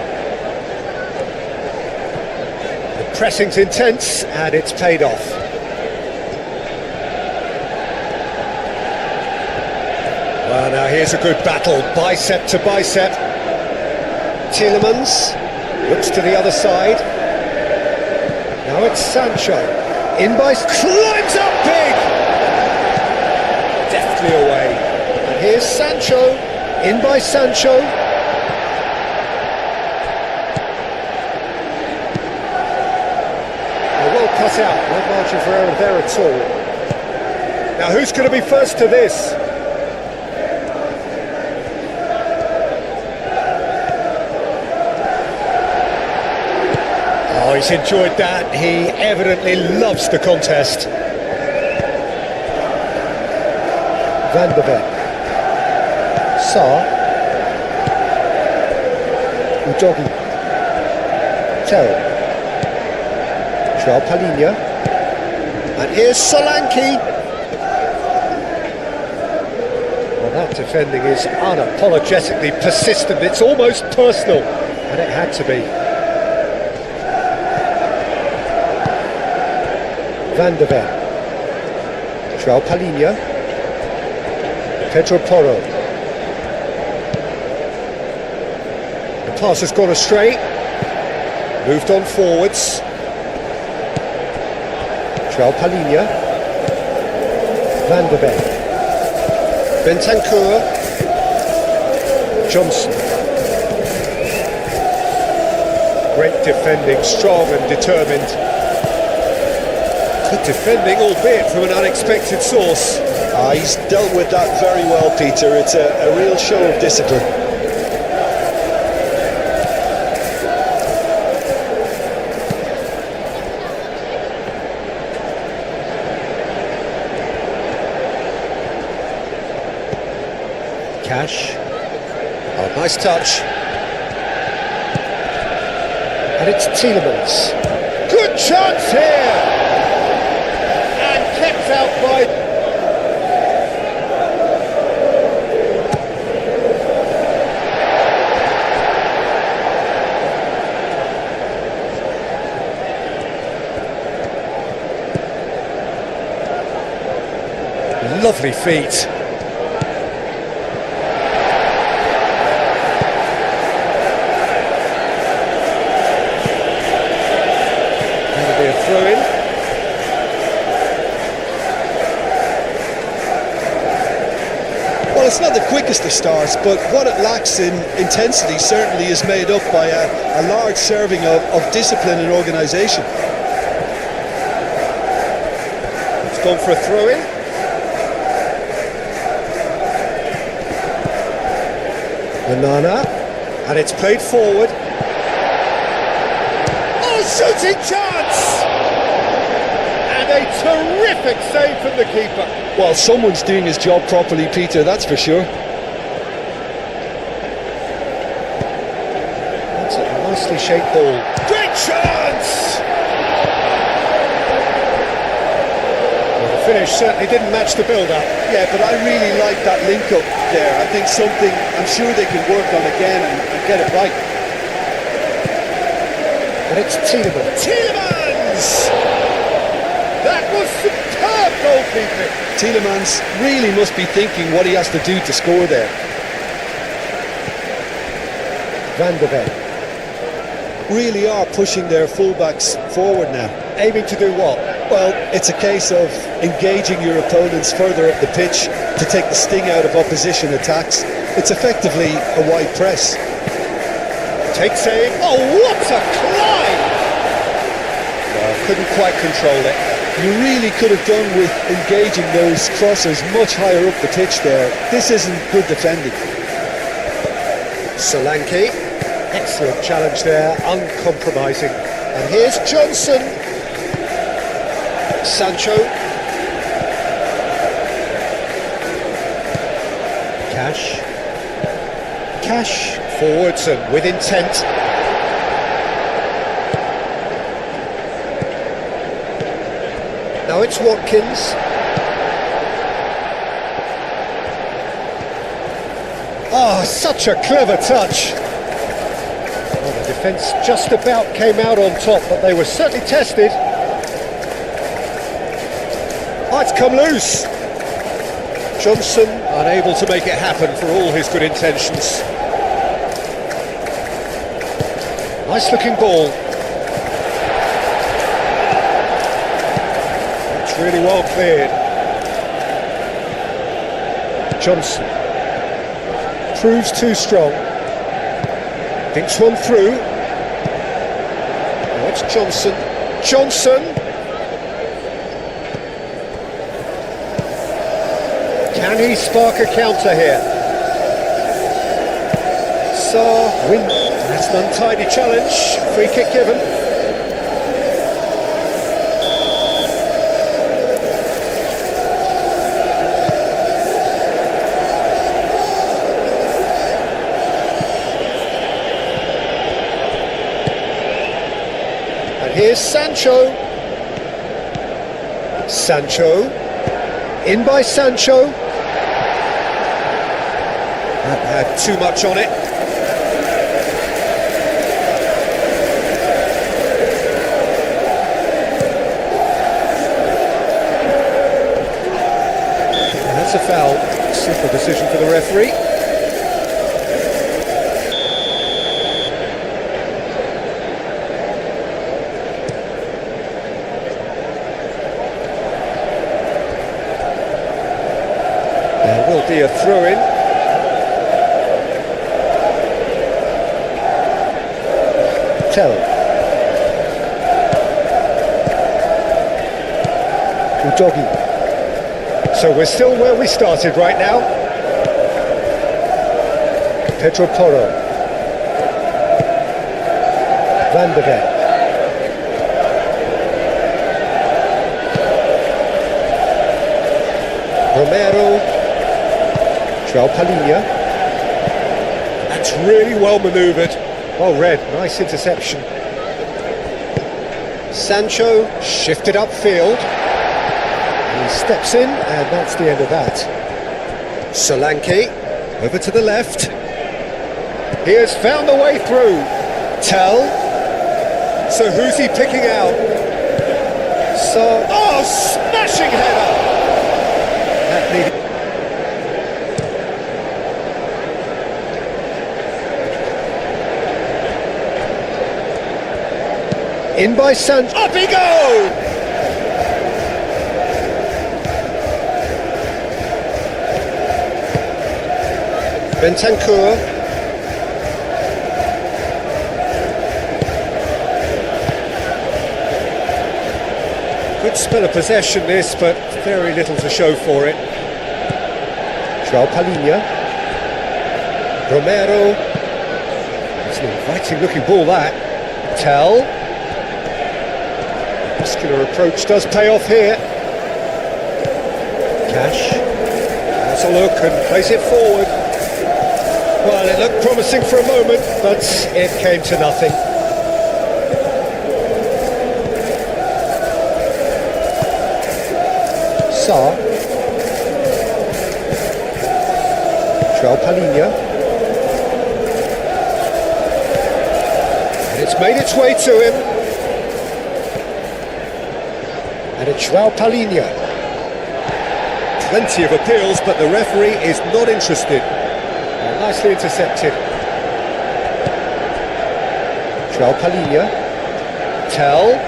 The pressing's intense and it's paid off. Well, now here's a good battle, bicep to bicep. Tielemans looks to the other side. Now it's Sancho. In by... climbs up big! Deftly away. And here's Sancho. In by Sancho. Well cut out. No margin for error there at all. Now who's going to be first to this? Oh, he's enjoyed that. He evidently loves the contest. Van der Beek. Sarr. Udogi. Tell. João Palhinha. And here's Solanke. Well, that defending is unapologetically persistent. It's almost personal. And it had to be. Van der Beek. João Palhinha. Pedro Porro. The pass has gone astray. Moved on forwards. João Palhinha. Van der Beek. Bentancur. Johnson. Great defending, strong and determined. Good defending, albeit from an unexpected source.
He's dealt with that very well, Peter. It's a real show of discipline.
Cash. Oh, nice touch. And it's Tielemans. Good chance here! And kept out by... Lovely feet. That'll be a throw-in.
Well, it's not the quickest of starts, but what it lacks in intensity certainly is made up by a large serving of discipline and organisation.
It's gone for a throw-in. Banana, and it's played forward. Oh, shooting chance! And a terrific save from the keeper.
Well, someone's doing his job properly, Peter, that's for sure.
That's a nicely shaped ball. Great chance! Well, the finish certainly didn't match the build-up.
Yeah, but I really like that link-up there. I think something I'm sure they can work on again and get it right.
And it's Tielemans. Tielemans! That was superb goalkeeping.
Tielemans really must be thinking what he has to do to score there.
Van der Beek.
Really are pushing their fullbacks forward now.
Aiming to do what?
Well, it's a case of engaging your opponents further up the pitch to take the sting out of opposition attacks. It's effectively a wide press.
Takes aim. Oh, what a climb! Well, couldn't quite control it.
You really could have done with engaging those crossers much higher up the pitch there. This isn't good defending.
Solanke, excellent challenge there, uncompromising. And here's Johnson. Sancho. Cash forwards and with intent. Now it's Watkins. Oh, such a clever touch. Well, the defence just about came out on top, but they were certainly tested. Oh, it's come loose. Johnson unable to make it happen for all his good intentions. Nice looking ball. It's really well cleared. Johnson proves too strong. Thinks one through. Now it's Johnson. Can he spark a counter here? Sarr win. That's an untidy challenge. Free kick given. And here's Sancho. In by Sancho. That had too much on it. And that's a foul. Simple decision for the referee. There will be a throw-in. Udogi. So we're still where we started right now. Pedro Porro. Van de Ven. Romero. João Palhinha. That's really well manoeuvred. Well read, nice interception. Sancho shifted upfield. He steps in, and that's the end of that. Solanke over to the left. He has found the way through. Tell. So who's he picking out? Oh, smashing header! That needed. In by Sancho. Up he goes! Bentancur. Good spell of possession this, but very little to show for it. João Palhinha. Romero. It's an inviting looking ball that. Tell. Muscular approach does pay off here. Cash has a look and plays it forward. Well, it looked promising for a moment, but it came to nothing. Sarr. João Palhinha. And it's made its way to him. And it's João Palhinha. Plenty of appeals, but the referee is not interested. Nicely intercepted. João Palhinha. Tell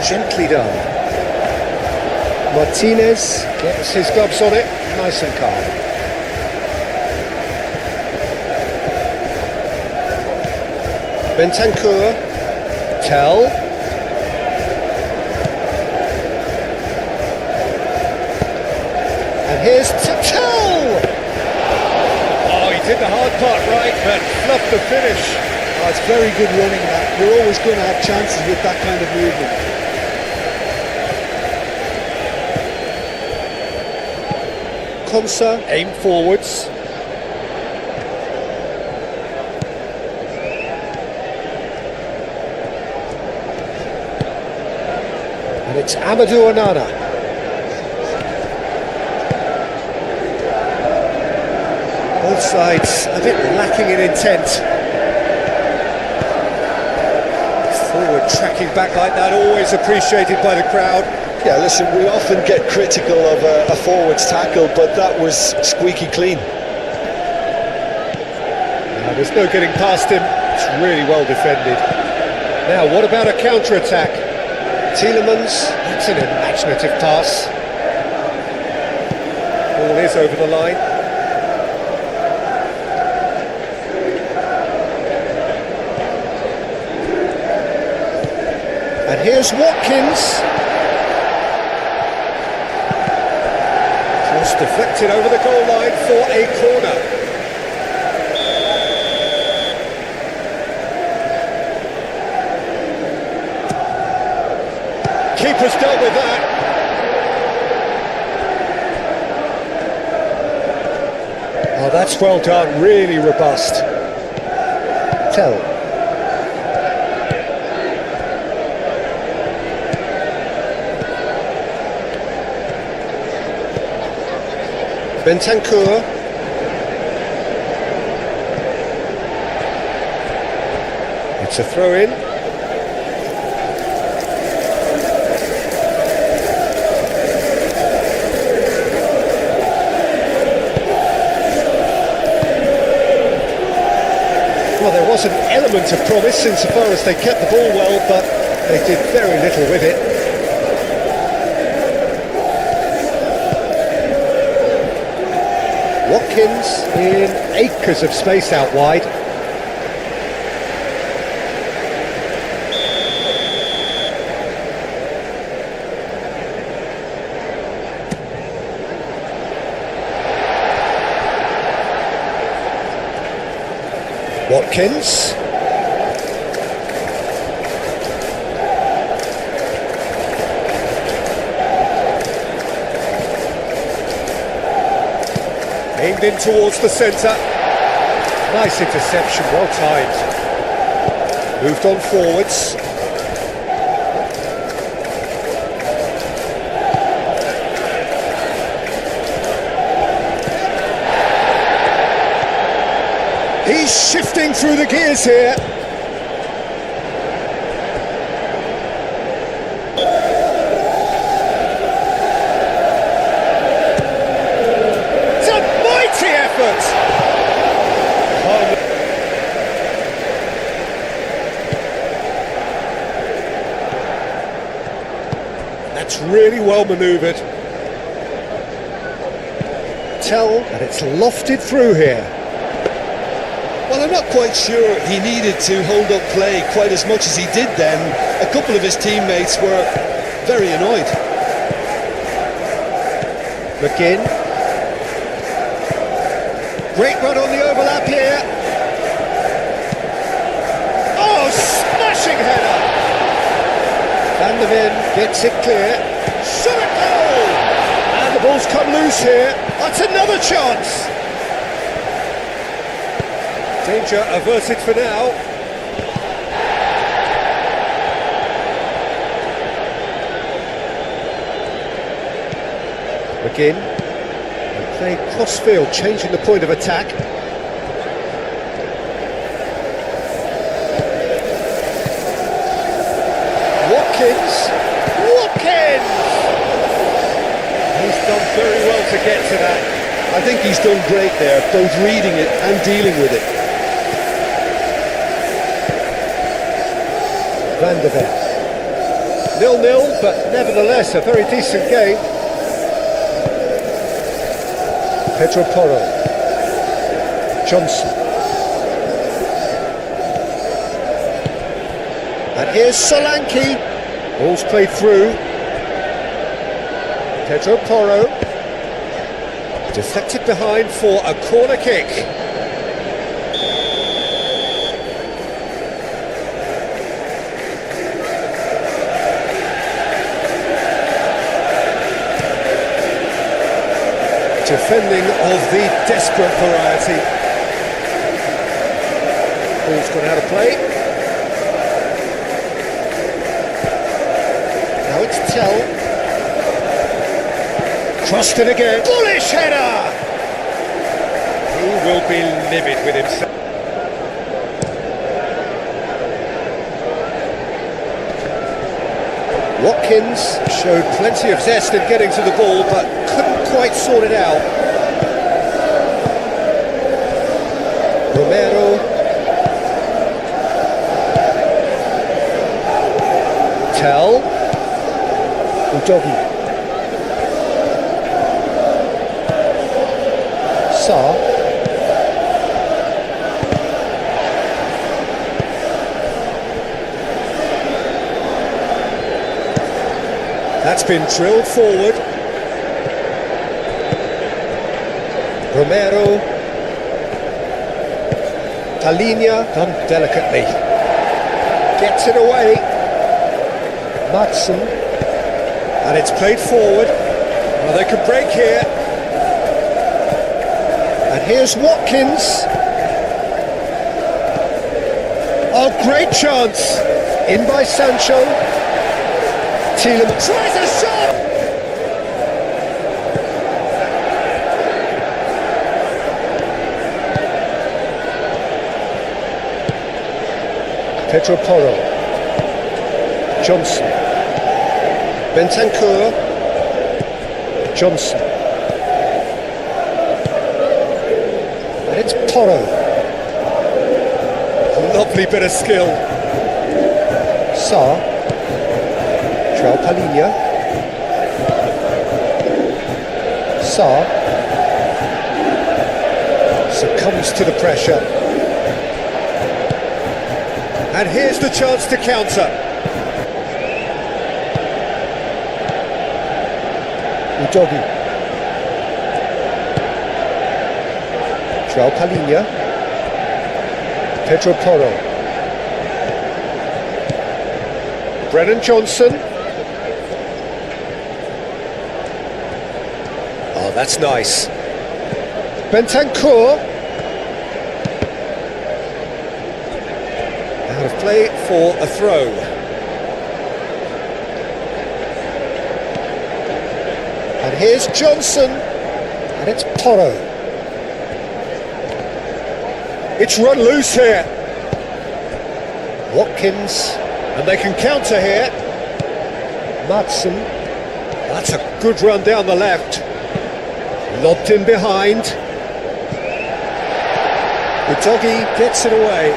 gently done. Martinez gets his gloves on it, nice and calm. Bentancur. Tell. And here's Tell! Oh, he did the hard part right, but fluffed the finish.
Oh, it's very good running that. You're always going to have chances with that kind of movement.
Konsa, aim forwards. And it's Amadou Onana. Both sides a bit lacking in intent. Forward tracking back like that, always appreciated by the crowd.
Yeah, listen, we often get critical of a forward's tackle, but that was squeaky clean.
There's no getting past him. It's really well defended. Now, what about a counter-attack? Tielemans, that's an imaginative pass. Ball is over the line. And here's Watkins. Cross deflected over the goal line for a corner. Keeper's dealt with that. Oh, that's well done, really robust. Tell. Bentancur. It's a throw-in. Well, there was an element of promise insofar as they kept the ball well, but they did very little with it. Watkins in acres of space out wide. Watkins. Aimed in towards the centre. Nice interception, well timed. Moved on forwards. He's shifting through the gears here. It's a mighty effort. That's really well manoeuvred. Tell, and it's lofted through here.
Well, I'm not quite sure he needed to hold up play quite as much as he did then. A couple of his teammates were very annoyed.
McGinn. Great run on the overlap here. Oh, smashing header! Van der Ven gets it clear. Shot at goal! And the ball's come loose here. That's another chance! Danger averted for now. McGinn. And playing cross-field, changing the point of attack. Watkins. Watkins! He's done very well to get to that.
I think he's done great there, both reading it and dealing with it.
Van der Ven. 0-0, but nevertheless a very decent game. Pedro Porro. Johnson. And here's Solanke. Ball's played through. Pedro Porro. Deflected behind for a corner kick. Defending of the desperate variety. Ball's gone out of play. Now it's Tell. Crossed it again. Bullish header! He will be livid with himself. Watkins showed plenty of zest in getting to the ball, but couldn't quite sort it out. Romero. Tell. Udogi. Sarr. That's been drilled forward. Romero. Talinia, done delicately. Gets it away. Matson. And it's played forward. Well, they could break here. And here's Watkins. Oh, great chance. In by Sancho. Tielemans tries a shot! Pedro Porro. Johnson. Bentancur. Johnson. And it's Porro. A lovely bit of skill. Sarr. Palinia. Sarr succumbs to the pressure. And here's the chance to counter. Udogi. Palinia. Pedro Porro. Brennan Johnson. Oh, that's nice. Bentancur. Out of play for a throw. And here's Johnson. And it's Porro. It's run loose here. Watkins. And they can counter here. Matson. That's a good run down the left. Lobbed in behind. Udogi gets it away.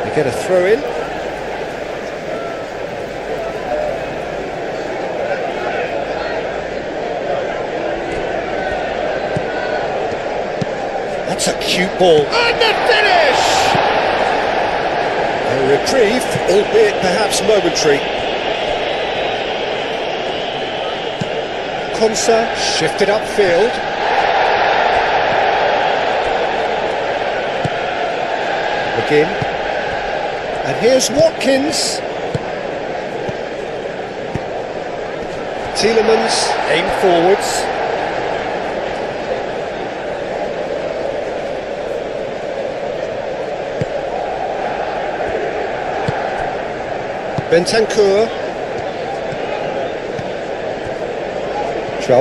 They get a throw in. That's a cute ball. And the finish! A reprieve, albeit perhaps momentary. Konsa shifted upfield. Again. And here's Watkins. Tielemans aim forwards. Bentancur.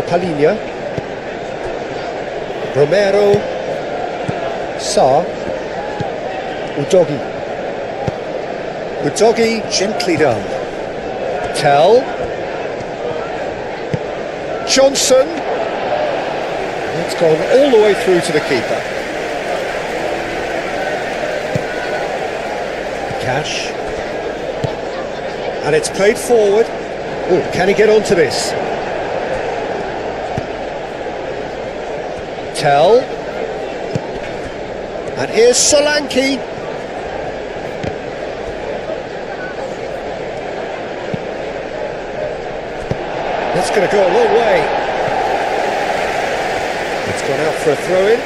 Palinia. Romero. Sarr. Udogi. Udogi gently done. Tell. Johnson. It's gone all the way through to the keeper. Cash. And it's played forward. Oh, can he get onto this? Tell. And here's Solanke. going to go a long way. It's gone out for a throw-in.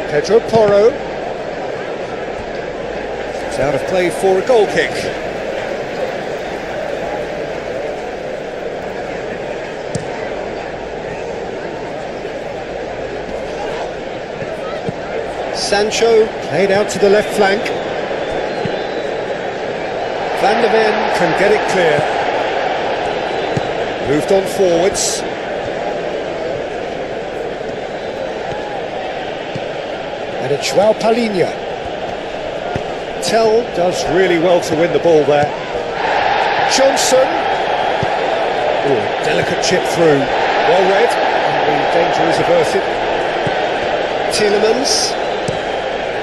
Pedro Porro. It's out of play for a goal kick. Sancho played out to the left flank. Van der Ven can get it clear. Moved on forwards. And it's João Palhinha. Tell does really well to win the ball there. Johnson. Oh, delicate chip through. Well read. And the danger is averted. Tielemans.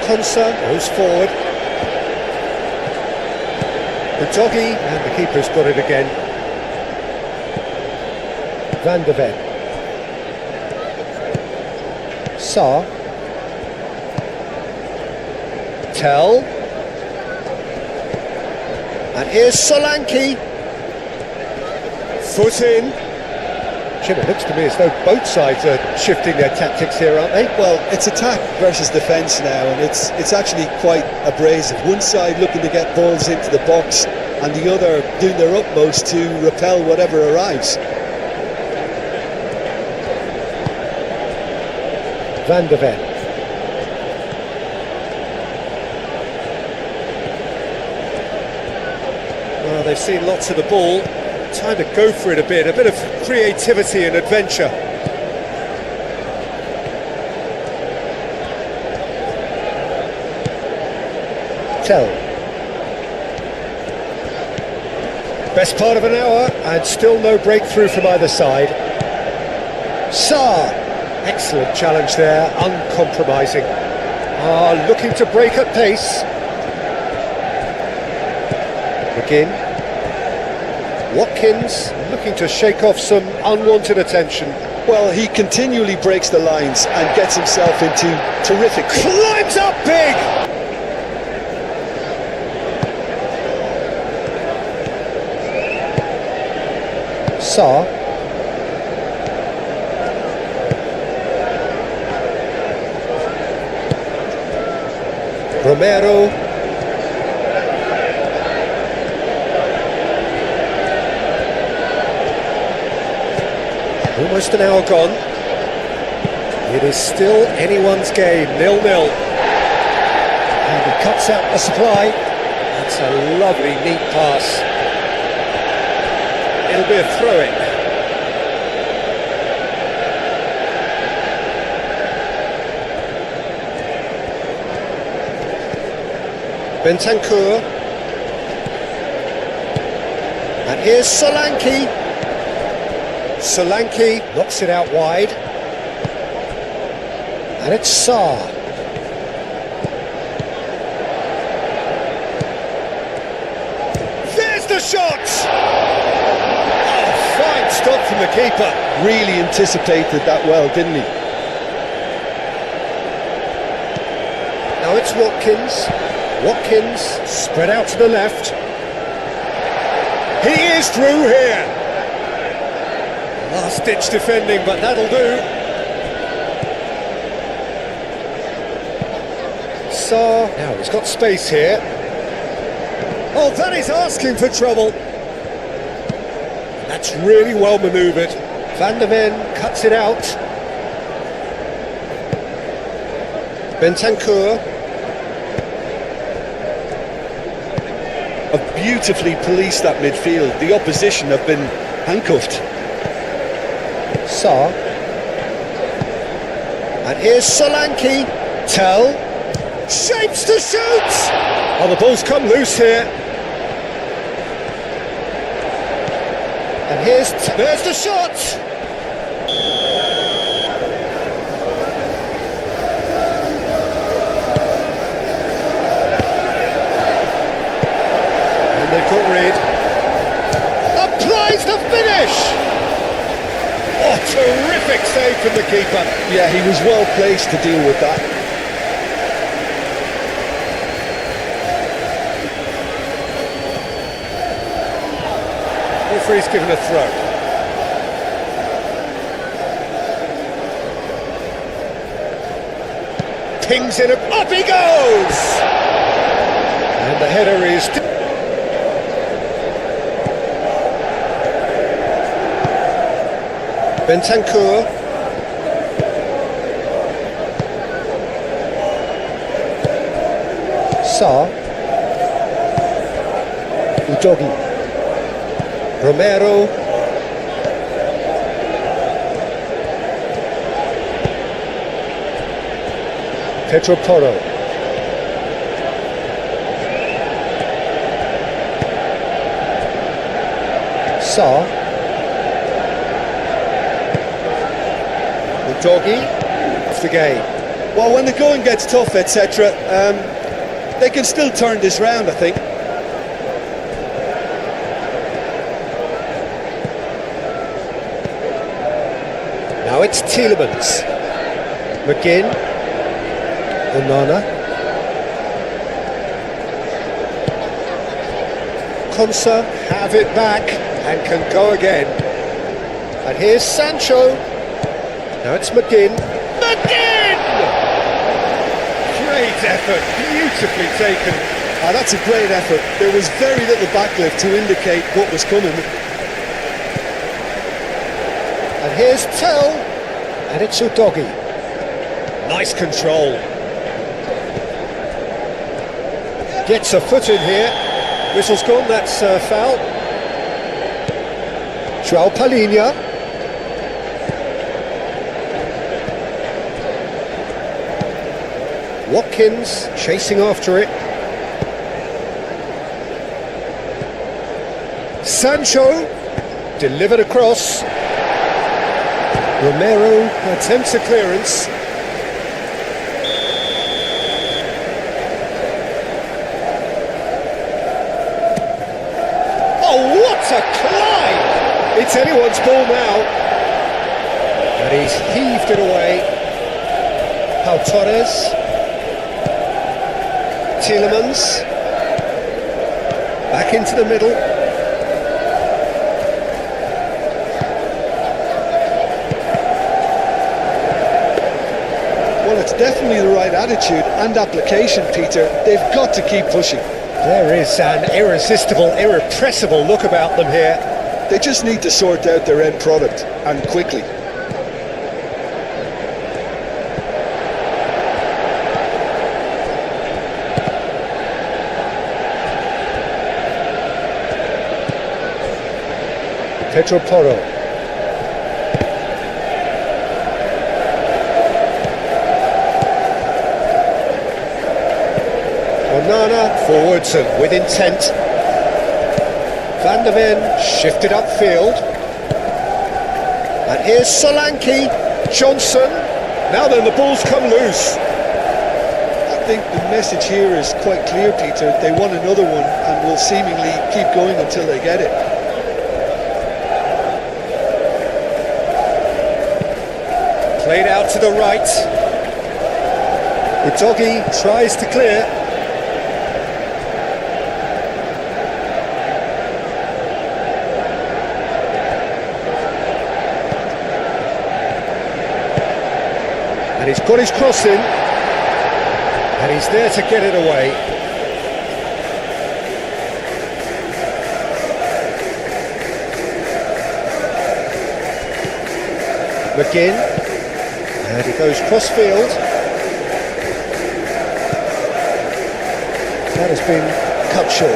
Konsa goes forward. Udogi, and the keeper's got it again. Van der Ven. Sarr. Tell. And here's Solanke. Foot in. Jim, it looks to me as though both sides are shifting their tactics here, aren't they?
Well, it's attack versus defence now, and it's actually quite abrasive. One side looking to get balls into the box, and the other doing their utmost to repel whatever arrives.
Van der Ven. Well, they've seen lots of the ball. Time to go for it a bit of creativity and adventure. Tell. Best part of an hour and still no breakthrough from either side. Sarr. Excellent challenge there, uncompromising. Looking to break at pace. McGinn. Watkins looking to shake off some unwanted attention.
Well, he continually breaks the lines and gets himself into terrific...
Climbs up big! Sarr. Romero. Almost an hour gone. It is still anyone's game, 0-0. And he cuts out the supply. That's a lovely, neat pass. It'll be a throw-in. Bentancur. And here's Solanke. Solanke knocks it out wide. And it's Sarr. There's the shot! Oh, fine stop from the keeper.
Really anticipated that well, didn't he?
Now it's Watkins. Watkins spread out to the left. He is through here. Last-ditch defending, but that'll do. Sarr, now he's got space here. Oh, that is asking for trouble. That's really well manoeuvred. Van der Ven cuts it out. Bentancur.
Have beautifully policed that midfield. The opposition have been handcuffed.
Sarr. And here's Solanke. Tell. Shapes to shoot! Oh, the ball's come loose here. And there's the shot! And they've got rid. Applies the finish! Oh, terrific save from the keeper.
Yeah, he was well placed to deal with that.
referee's given a throw. Pings in, up he goes! And the header is... Bentancur. Sarr. Udogi. Romero. Pedro Porro. Sarr. Udogi. Off the game.
Well, when the going gets tough, etc., they can still turn this round, I think.
Now it's Tielemans. McGinn. Onana. Konsa have it back and can go again. And here's Sancho. Now it's McGinn. McGinn! Great effort, beautifully taken.
Ah, that's a great effort. There was very little backlift to indicate what was coming.
And here's Tell. And it's Udogi. Nice control. Gets a foot in here. Whistle's gone, that's foul. João Palhinha. Watkins chasing after it. Sancho delivered across. Romero attempts a clearance. Oh, what a climb! It's anyone's ball now. And he's heaved it away. Pau Torres. Tielemans. Back into the middle.
Well, it's definitely the right attitude and application, Peter. They've got to keep pushing.
There is an irresistible, irrepressible look about them here.
They just need to sort out their end product, and quickly.
Pedro Porro. Onana forwards and with intent. Van der Ven shifted upfield. And here's Solanke. Johnson. Now then, the ball's come loose.
I think the message here is quite clear, Peter. They want another one and will seemingly keep going until they get it.
Played out to the right. Udogi tries to clear. And he's got his cross in. And he's there to get it away. McGinn. And he goes cross-field. That has been cut short. I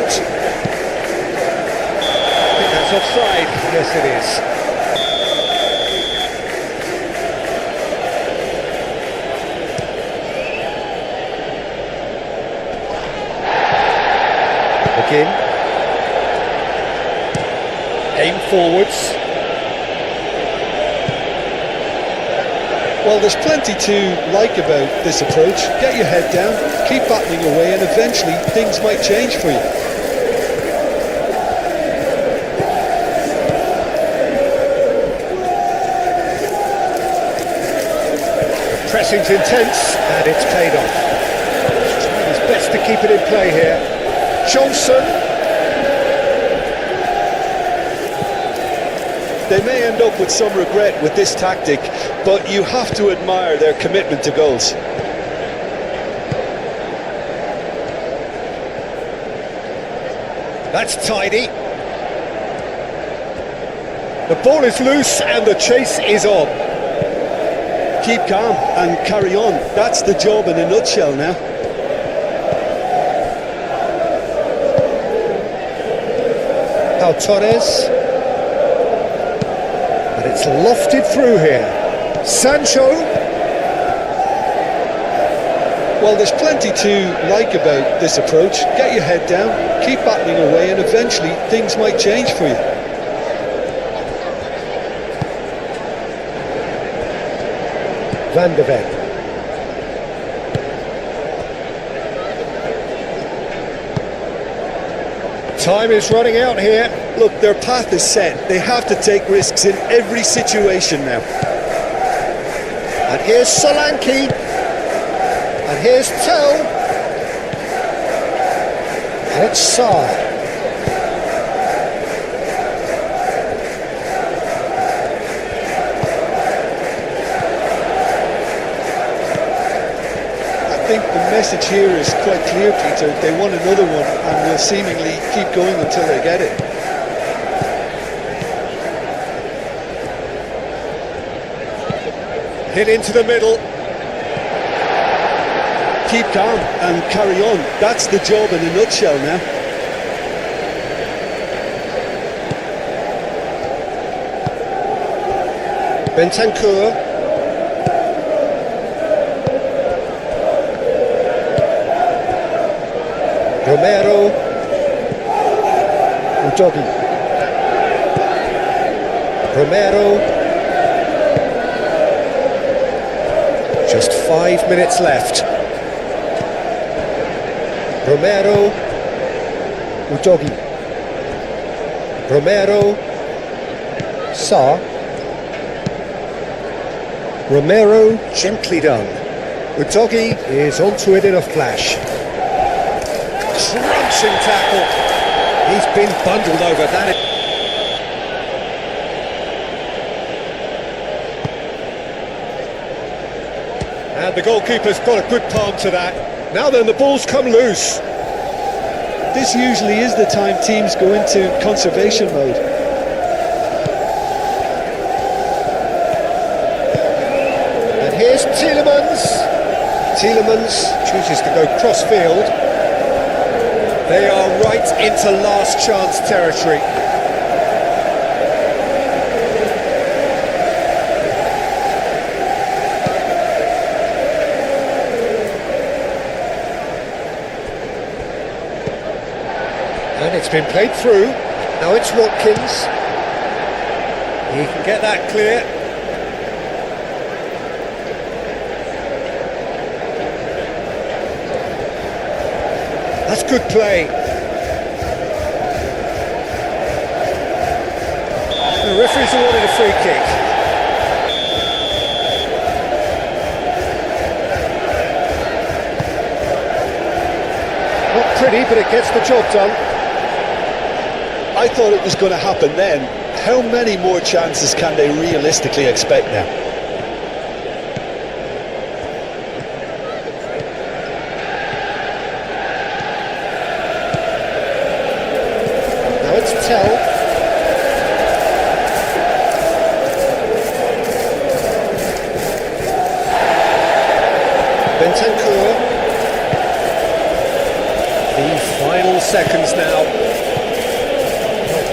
think that's offside. Yes, it is. McGinn. Aim forwards.
Well, there's plenty to like about this approach. Get your head down, keep battling away, and eventually things might change for you.
The pressing's intense, and it's paid off. He's trying his best to keep it in play here. Johnson.
They may end up with some regret with this tactic, but you have to admire their commitment to goals.
That's tidy. The ball is loose and the chase is on.
Keep calm and carry on. That's the job in a nutshell now.
Torres, and it's lofted through here. Sancho.
Well, there's plenty to like about this approach. Get your head down, keep battling away, and eventually things might change for you.
Van de Ven. Time is running out here.
Look, their path is set. They have to take risks in every situation now.
And here's Solanke. And here's Tell. And it's Sarr.
I think the message here is quite clear, Peter. They want another one and will seemingly keep going until they get it.
Hit into the middle.
Keep calm and carry on. That's the job in a nutshell now.
Bentancur. Romero. Udogi. Romero. Just 5 minutes left. Romero. Udogi. Romero. Sarr. Romero, gently done. Udogi is onto it in a flash. Crunching tackle. He's been bundled over that. And the goalkeeper's got a good palm to that. Now then, the ball's come loose.
This usually is the time teams go into conservation mode.
And here's Tielemans. Tielemans chooses to go cross-field. They are right into last chance territory. And it's been played through. Now it's Watkins. He can get that clear. That's good play. The referee's awarded a free kick. Not pretty, but it gets the job done.
I thought it was going to happen then. How many more chances can they realistically expect now?
Now it's Tell. Bentancur. The final seconds now.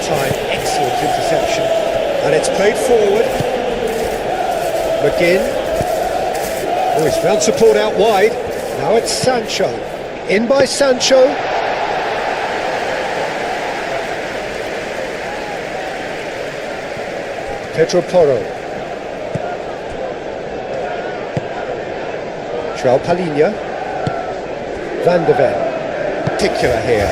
Time, excellent interception, and it's played forward. McGinn. Oh, he's found support out wide. Now it's Sancho. In by Sancho. Pedro Porro. João Palhinha. Van de Ven. Particular here.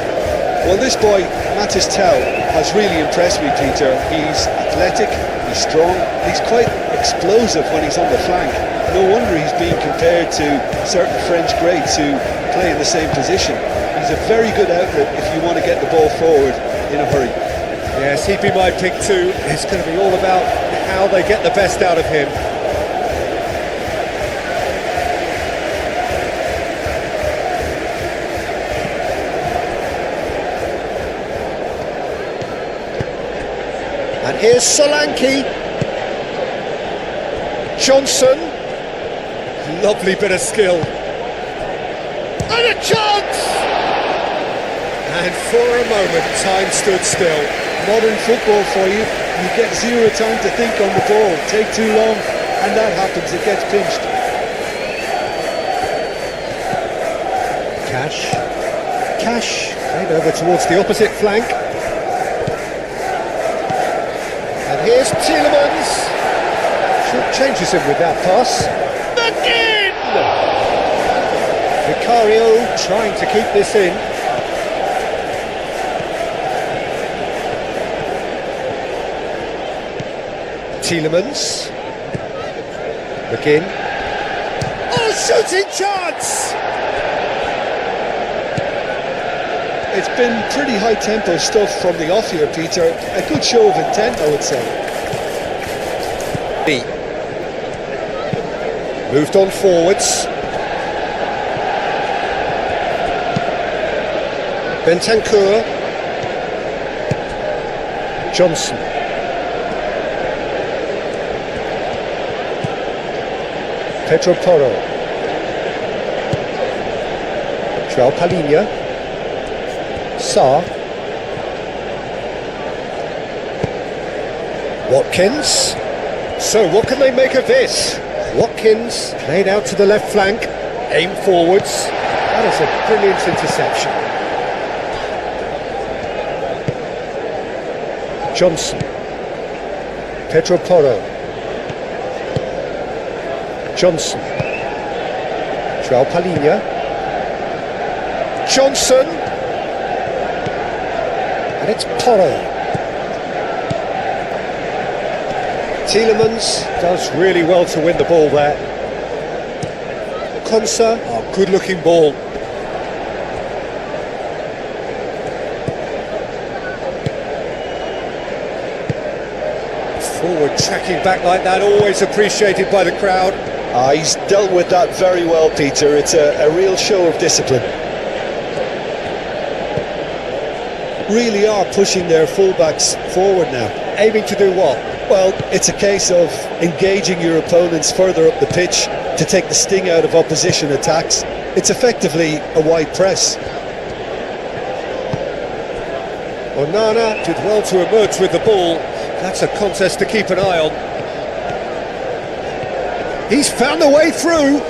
Well, this boy, Matis Tell, has really impressed me, Peter. He's athletic, he's strong, he's quite explosive when he's on the flank. No wonder he's being compared to certain French greats who play in the same position. He's a very good outlet if you want to get the ball forward in a hurry.
Yes, he'd be my pick too. It's going to be all about how they get the best out of him. And here's Solanke. Johnson. Lovely bit of skill. And a chance! And for a moment, time stood still.
Modern football for you. You get zero time to think on the ball. Take too long, and that happens. It gets pinched.
Cash. Played over towards the opposite flank. And here's Tielemans. Short changes him with that pass. Again! Vicario trying to keep this in. Tielemans. McGinn. Oh, shooting chance!
It's been pretty high-tempo stuff from the off here, Peter. A good show of intent, I would say.
Moved on forwards. Bentancur. Johnson. Pedro Porro. João Palhinha. Sarr. Watkins. So what can they make of this? Watkins played out to the left flank, aim forwards. That is a brilliant interception. Johnson. Pedro Porro. Johnson. João Palhinha. Johnson. And it's Porro. Tielemans does really well to win the ball there. Konsa, oh, good looking ball. Forward tracking back like that, always appreciated by the crowd.
He's dealt with that very well, Peter. It's a real show of discipline. Really are pushing their fullbacks forward now.
Aiming to do what?
Well, it's a case of engaging your opponents further up the pitch to take the sting out of opposition attacks. It's effectively a wide press.
Onana did well to emerge with the ball. That's a contest to keep an eye on. He's found a way through.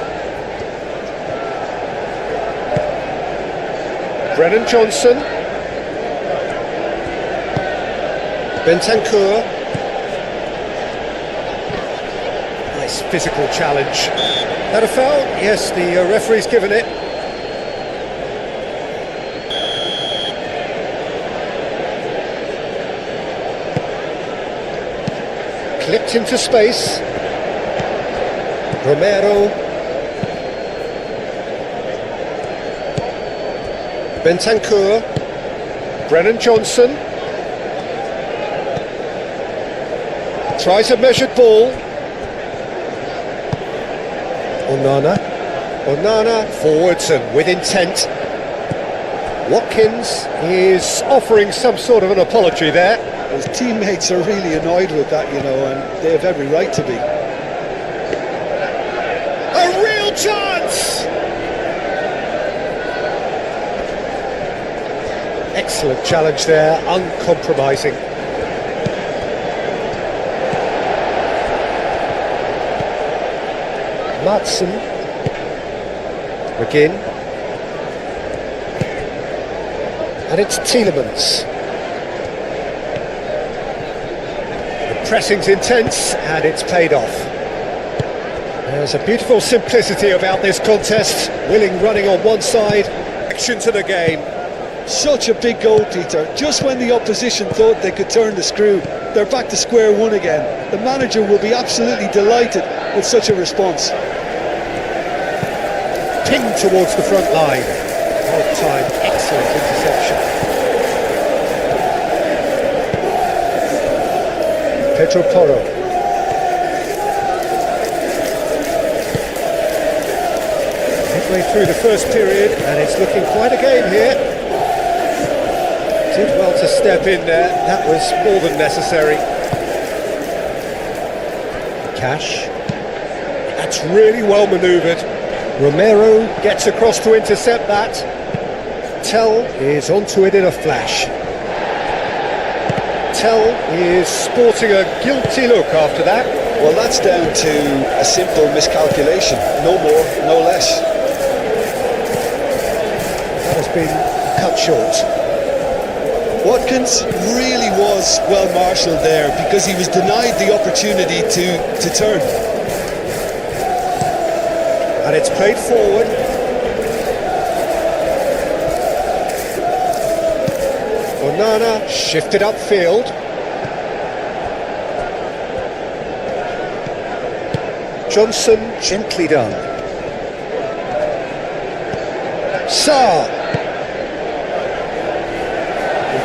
Brennan Johnson. Bentancur. Nice physical challenge. That a foul? Yes, the referee's given it. Clipped into space. Romero. Bentancur. Brennan Johnson. Tries a measured ball. Onana forwards and with intent. Watkins is offering some sort of an apology there.
His teammates are really annoyed with that, you know, and they have every right to be.
A real chance! Excellent challenge there, uncompromising. Matson. McGinn. And it's Tielemans. The pressing's intense and it's paid off. There's a beautiful simplicity about this contest. Willing running on one side, action to the game.
Such a big goal, Peter. Just when the opposition thought they could turn the screw, they're back to square one again. The manager will be absolutely delighted with such a response.
Pinged towards the front line. Well timed, excellent interception. Pedro Porro. Midway through the first period, and it's looking quite a game here. Did well to step in there, that was more than necessary. Cash. That's really well manoeuvred. Romero gets across to intercept that. Tell is onto it in a flash. Tell is sporting a guilty look after that.
Well, that's down to a simple miscalculation, no more, no less.
That has been cut short.
Watkins really was well marshalled there because he was denied the opportunity to turn.
And it's played forward. Onana shifted upfield. Johnson gently done. Sarr.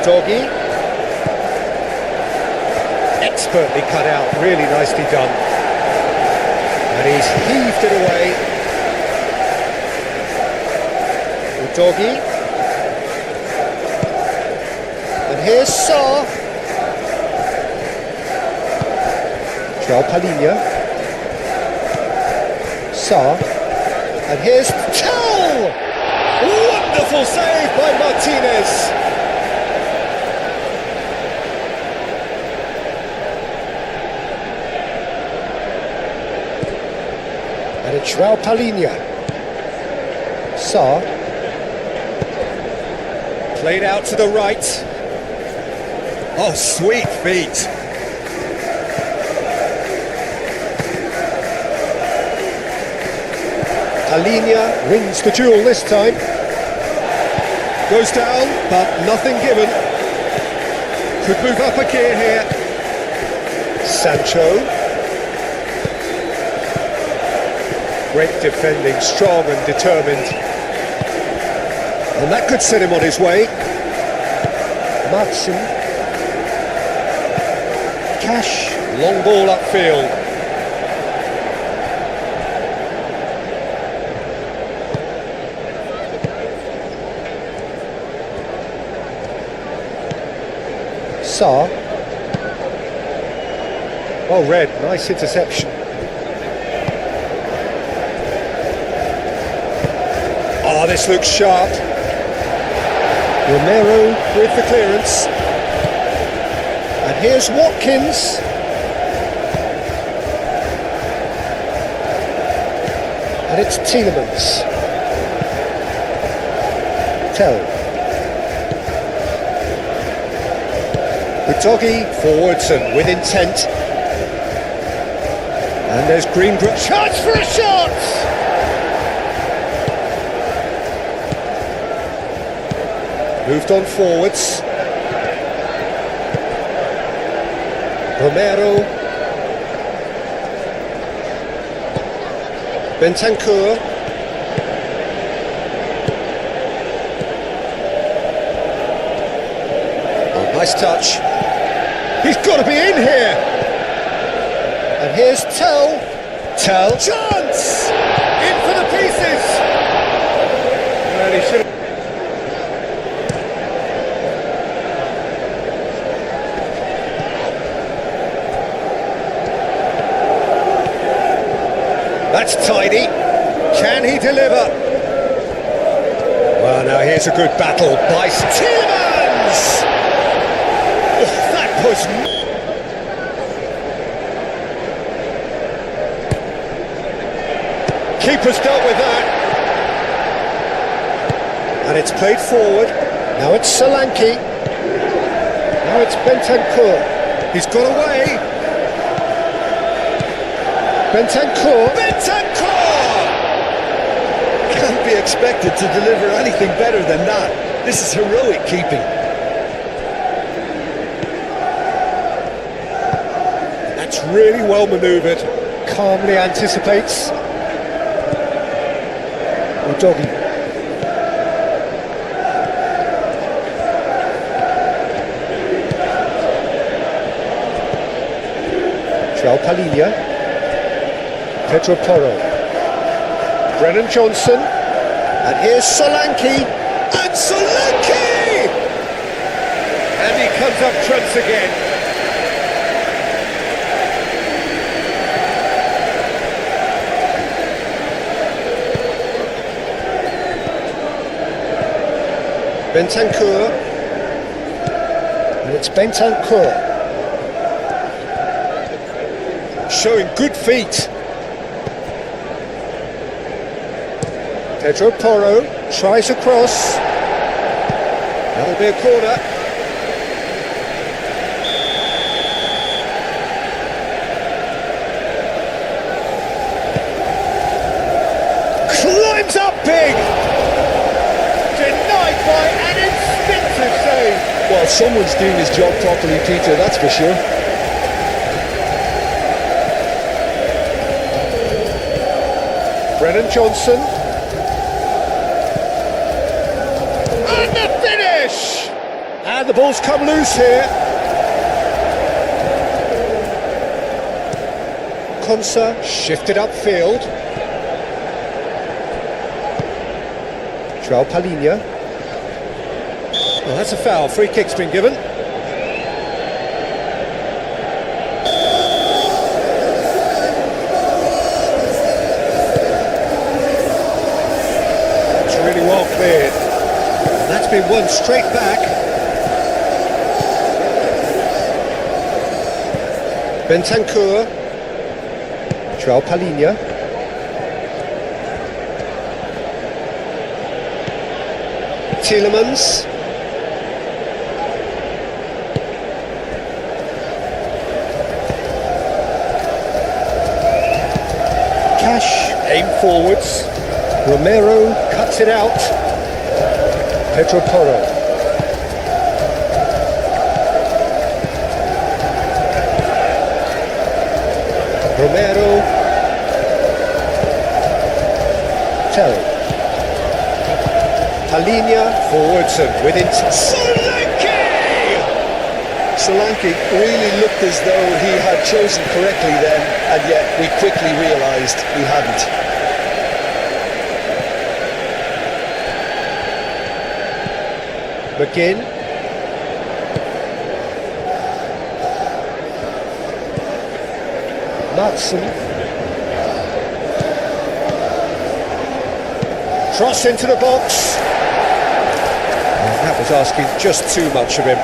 Doggy. Expertly cut out, really nicely done. And he's heaved it away. Doggy. And here's Sarr. João Palhinha. Sarr. And here's Tell! Wonderful save by Martinez. And it's João Palhinha. Sarr. Played out to the right. Oh, sweet feet. Palhinha wins the duel this time. Goes down, but nothing given. Could move up a gear here. Sancho. Great defending, strong and determined. And that could set him on his way. Madsen. Cash. Long ball upfield. Sarr. Well read, nice interception. Oh, this looks sharp. Romero with the clearance. And here's Watkins. And it's Tielemans. Tell. Udogi forwards and with intent. And there's Greenbrook. Chance for a shot! Moved on forwards. Romero. Bentancur. Oh, nice touch. He's got to be in here. And here's Tell. Tell. Chance! In for the pieces. Well, he should have. That's tidy. Can he deliver? Well, now here's a good battle by Tielemans! Oh, that was... Keeper's dealt with that. And it's played forward. Now it's Solanke. Now it's Bentancur. He's got away. Bentancur!
Can't be expected to deliver anything better than that. This is heroic keeping.
That's really well manoeuvred. Calmly anticipates. Udogi. João Palhinha. Pedro Porro. Brennan Johnson. And here's Solanke. And Solanke! And he comes up trumps again. Bentancur. And it's Bentancur. Showing good feet. Pedro Porro tries a cross. That'll be a corner. Climbs up big. Denied by an instinctive save.
Well, someone's doing his job properly, Peter, that's for sure.
Brennan Johnson. And the finish! And the ball's come loose here. Konsa shifted upfield. João Palhinha. Well, that's a foul. Free kick's been given. Really well cleared. That's been won straight back. Bentancur. João Palhinha. Tielemans. Cash. Aim forwards. Romero cuts it out. Pedro Porro. Romero. Terry. Palhinha forwards and with intent.
Solanke really looked as though he had chosen correctly then, and yet we quickly realised he hadn't.
McGinn. Matson. Cross into the box. And that was asking just too much of him.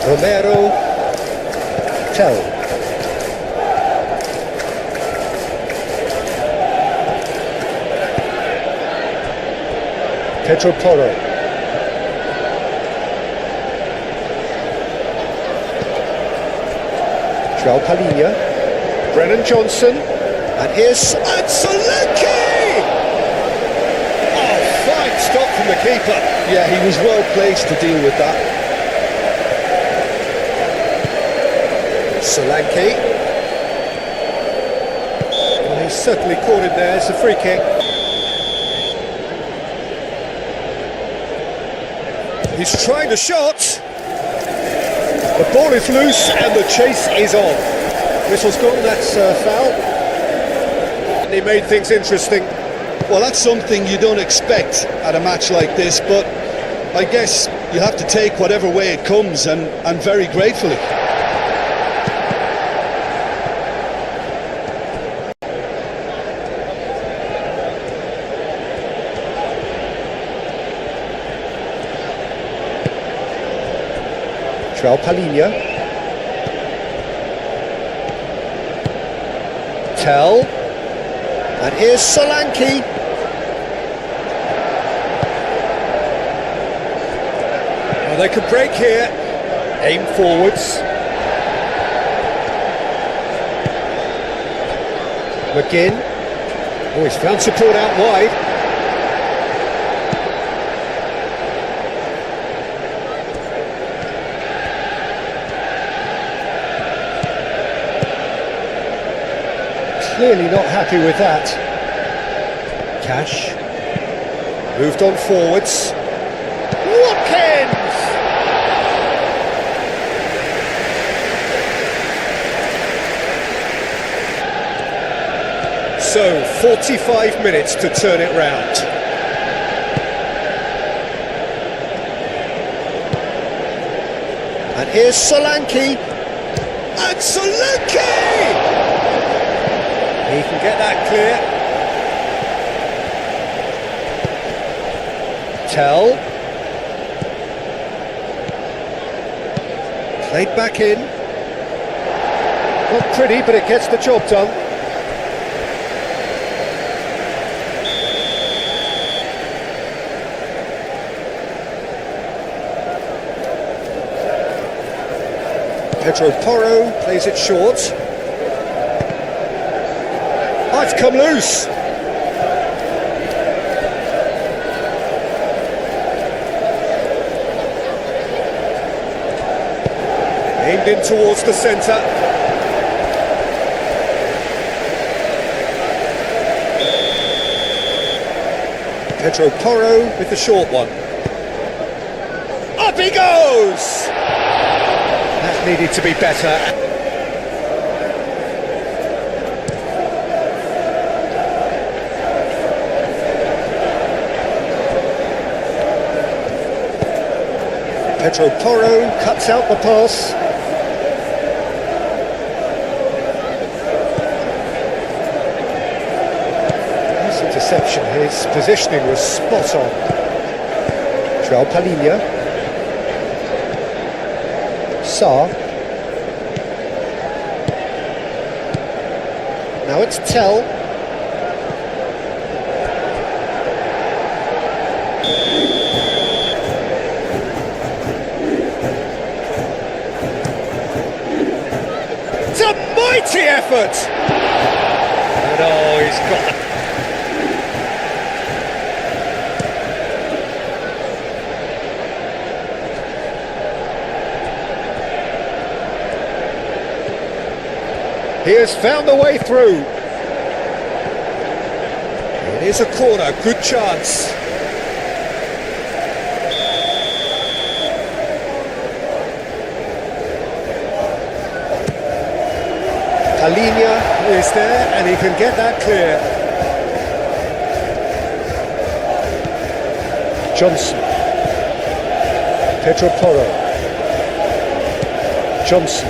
Romero. Tell. Pedro Porro. João Palhinha. Brennan Johnson. And here's Solanke! Oh, fine stop from the keeper.
Yeah, he was well placed to deal with that.
Solanke. Well, he's certainly caught him there. It's a free kick. He's trying the shot. The ball is loose and the chase is on. Whistle's gone, that's foul. And he made things interesting.
Well, that's something you don't expect at a match like this, but I guess you have to take whatever way it comes, and very gratefully.
João Palhinha. Tell. And here's Solanke. Well, they could break here. Aim forwards. McGinn. Oh, he's found support out wide. Clearly not happy with that. Cash. Moved on forwards. Watkins! So, 45 minutes to turn it round. And here's Solanke. And Solanke! He can get that clear. Tell. Played back in. Not pretty, but it gets the job done. Pedro Porro plays it short. Oh, it's come loose. Aimed in towards the centre. Pedro Porro with the short one. Up he goes! That needed to be better. Pedro Porro cuts out the pass. Nice interception. His positioning was spot on. João Palhinha. Sarr. Now it's Tell. It's a mighty effort! And oh, he's got the... He has found the way through. It is a corner, good chance. Palhinha is there and he can get that clear. Johnson. Pedro Porro. Johnson.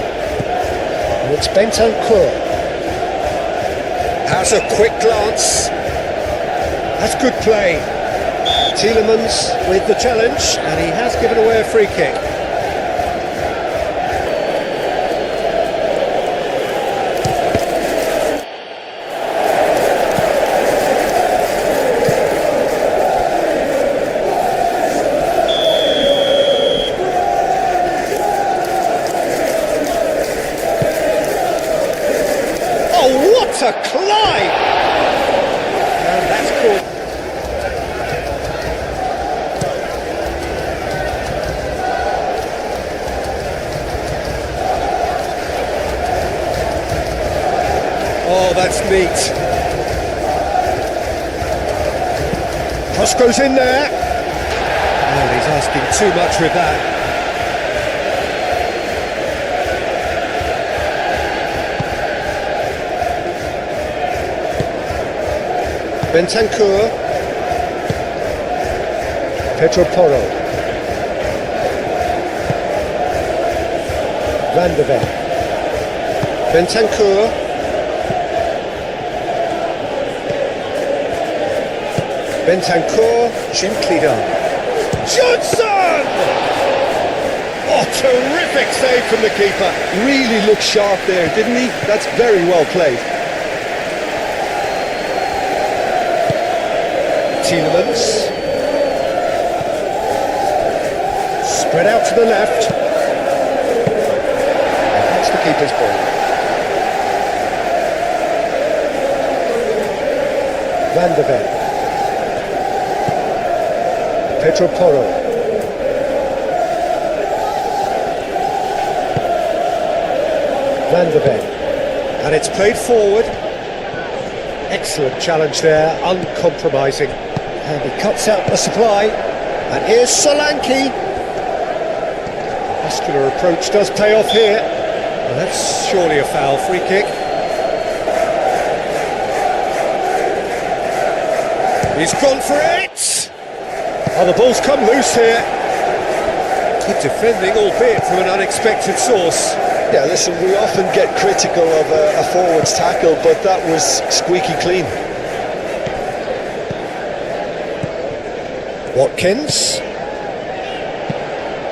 And it's Bentancur. Has a quick glance. That's good play. Tielemans with the challenge, and he has given away a free kick. A climb! And that's called. Oh, that's neat. Cross goes in there. Oh, he's asking too much with that. Bentancur. Pedro Porro. Van de Ven. Bentancur. Bentancur, gently done. Johnson! Oh, terrific save from the keeper.
Really looked sharp there, didn't he? That's very well played.
Tielemans. Spread out to the left. And that's the keeper's ball. Van de Ven. Pedro Porro. Van de Ven. And it's played forward. Excellent challenge there, uncompromising. And he cuts out the supply. And here's Solanke. Muscular approach does pay off here. Well, that's surely a foul. Free kick. He's gone for it! Oh, the ball's come loose here. Good defending, albeit from an unexpected source.
Yeah, listen, we often get critical of a forward's tackle, but that was squeaky clean.
Watkins.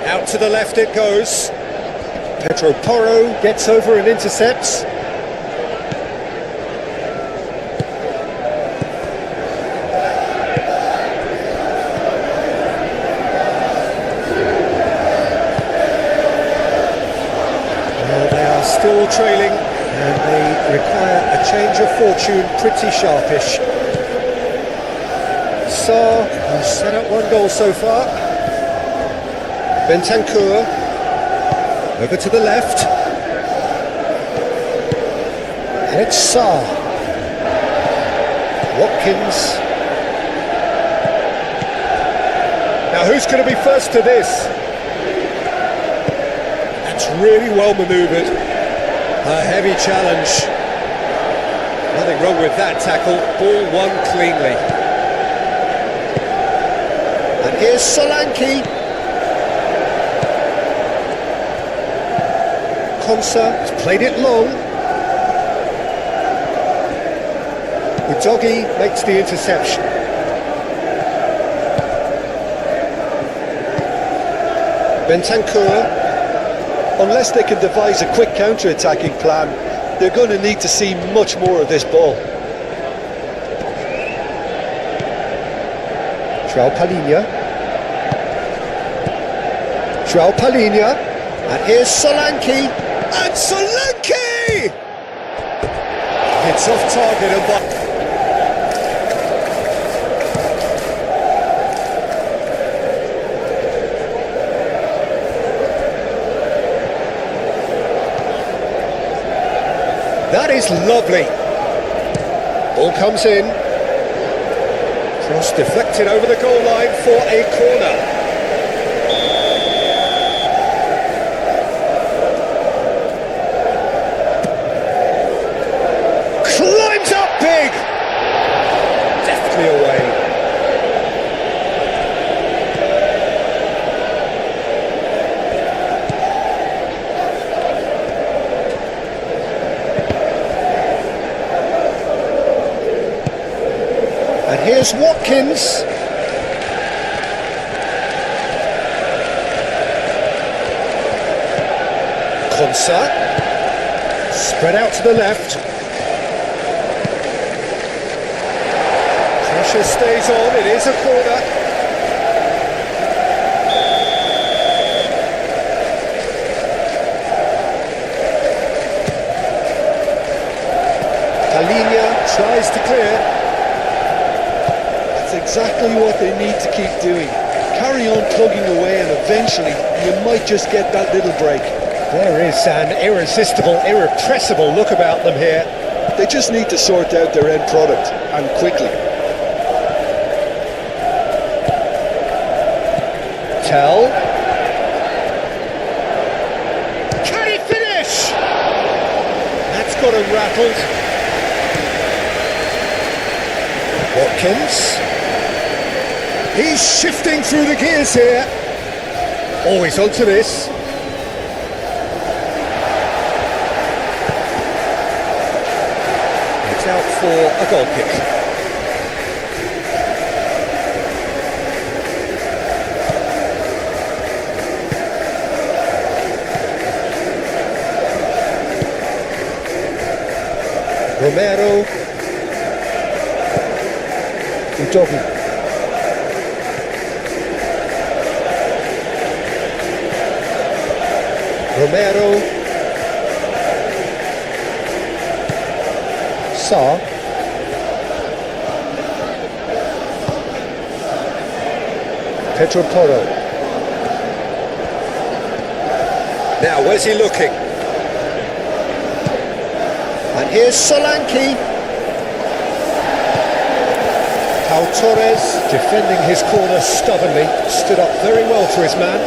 Out to the left it goes. Pedro Porro gets over and intercepts. Still trailing, and they require a change of fortune, pretty sharpish. Sarr has set up one goal so far. Bentancur over to the left, and it's Sarr. Watkins. Now who's going to be first to this? That's really well manoeuvred. A heavy challenge. Nothing wrong with that tackle. Ball won cleanly. And here's Solanke. Konsa has played it long. Udogi makes the interception. Bentancur. Unless they can devise a quick counter-attacking plan, they're going to need to see much more of this ball. João Palhinha, and here's Solanke, and Solanke! It's off target and that is lovely. Ball comes in. Cross deflected over the goal line for a corner. Climbs up big. Deftly away. And here's Watkins. Konsa. Spread out to the left. Pressure stays on, it is a corner. Palhinha tries to clear.
Exactly what they need to keep doing. Carry on plugging away, and eventually you might just get that little break.
There is an irresistible, irrepressible look about them here.
They just need to sort out their end product, and quickly.
Tell. Can he finish? That's got him rattled. Watkins. He's shifting through the gears here. Oh, he's onto this. It's out for a goal kick. Romero. Udogi. Romero. Sarr. Pedro Porro. Now, where's he looking? And here's Solanke. Pau Torres, defending his corner stubbornly, stood up very well for his man.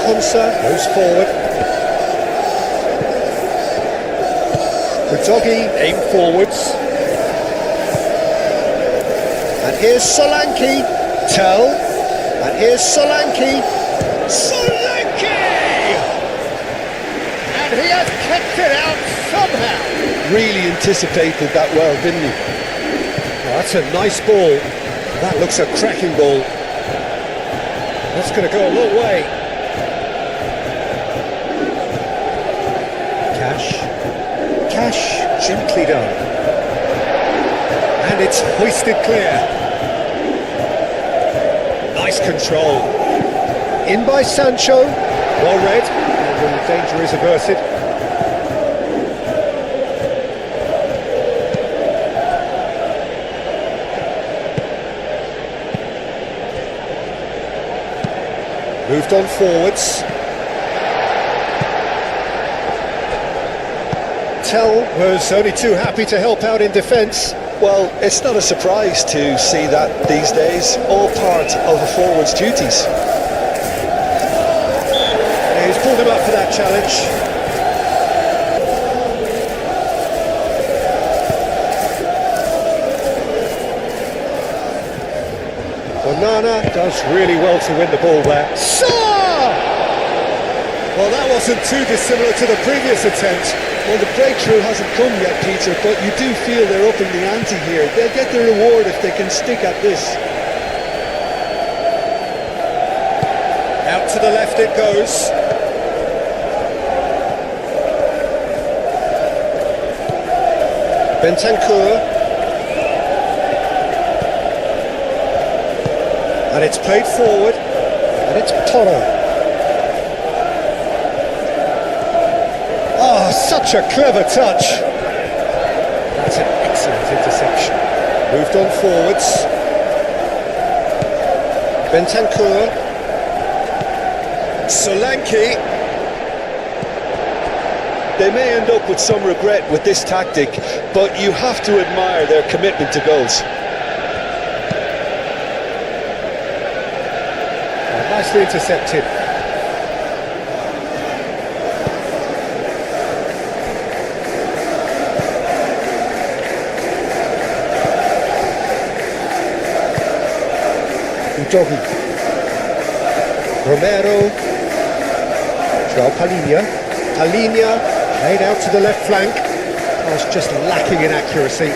Konsa goes forward. Udogi aim forwards. And here's Solanke. Tell. And here's Solanke. Solanke! And he has kept it out somehow.
Really anticipated that well, didn't he?
Oh, that's a nice ball. That looks a cracking ball. That's going to go a long way. Cash, gently done. And it's hoisted clear. Nice control. In by Sancho. Well read. And the danger is averted. Moved on forwards. Tell was only too happy to help out in defence.
Well, it's not a surprise to see that these days, all part of a forward's duties.
He's pulled him up for that challenge. Onana does really well to win the ball there. Well, that wasn't too dissimilar to the previous attempt.
Well, the breakthrough hasn't come yet, Peter, but you do feel they're up in the ante here. They'll get the reward if they can stick at this.
Out to the left it goes. Bentancur. And it's played forward. And it's Toro. Oh, such a clever touch. That's an excellent interception. Moved on forwards. Bentancur. Solanke.
They may end up with some regret with this tactic, but you have to admire their commitment to goals.
Oh, nicely intercepted. Udogi. Romero. João Palhinha played out to the left flank. I was just lacking in accuracy.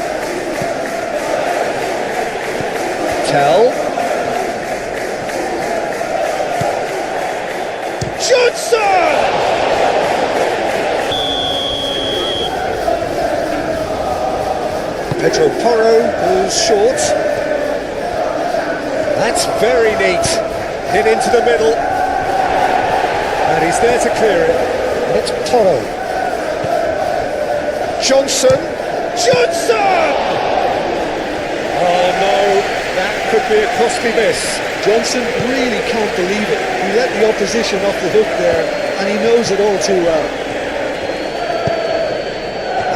Tell. Johnson! Pedro Porro goes short. That's very neat. Hit into the middle. And he's there to clear it. And it's Porro. Johnson! Oh no, that could be a costly miss.
Johnson really can't believe it. He let the opposition off the hook there, and he knows it all too well.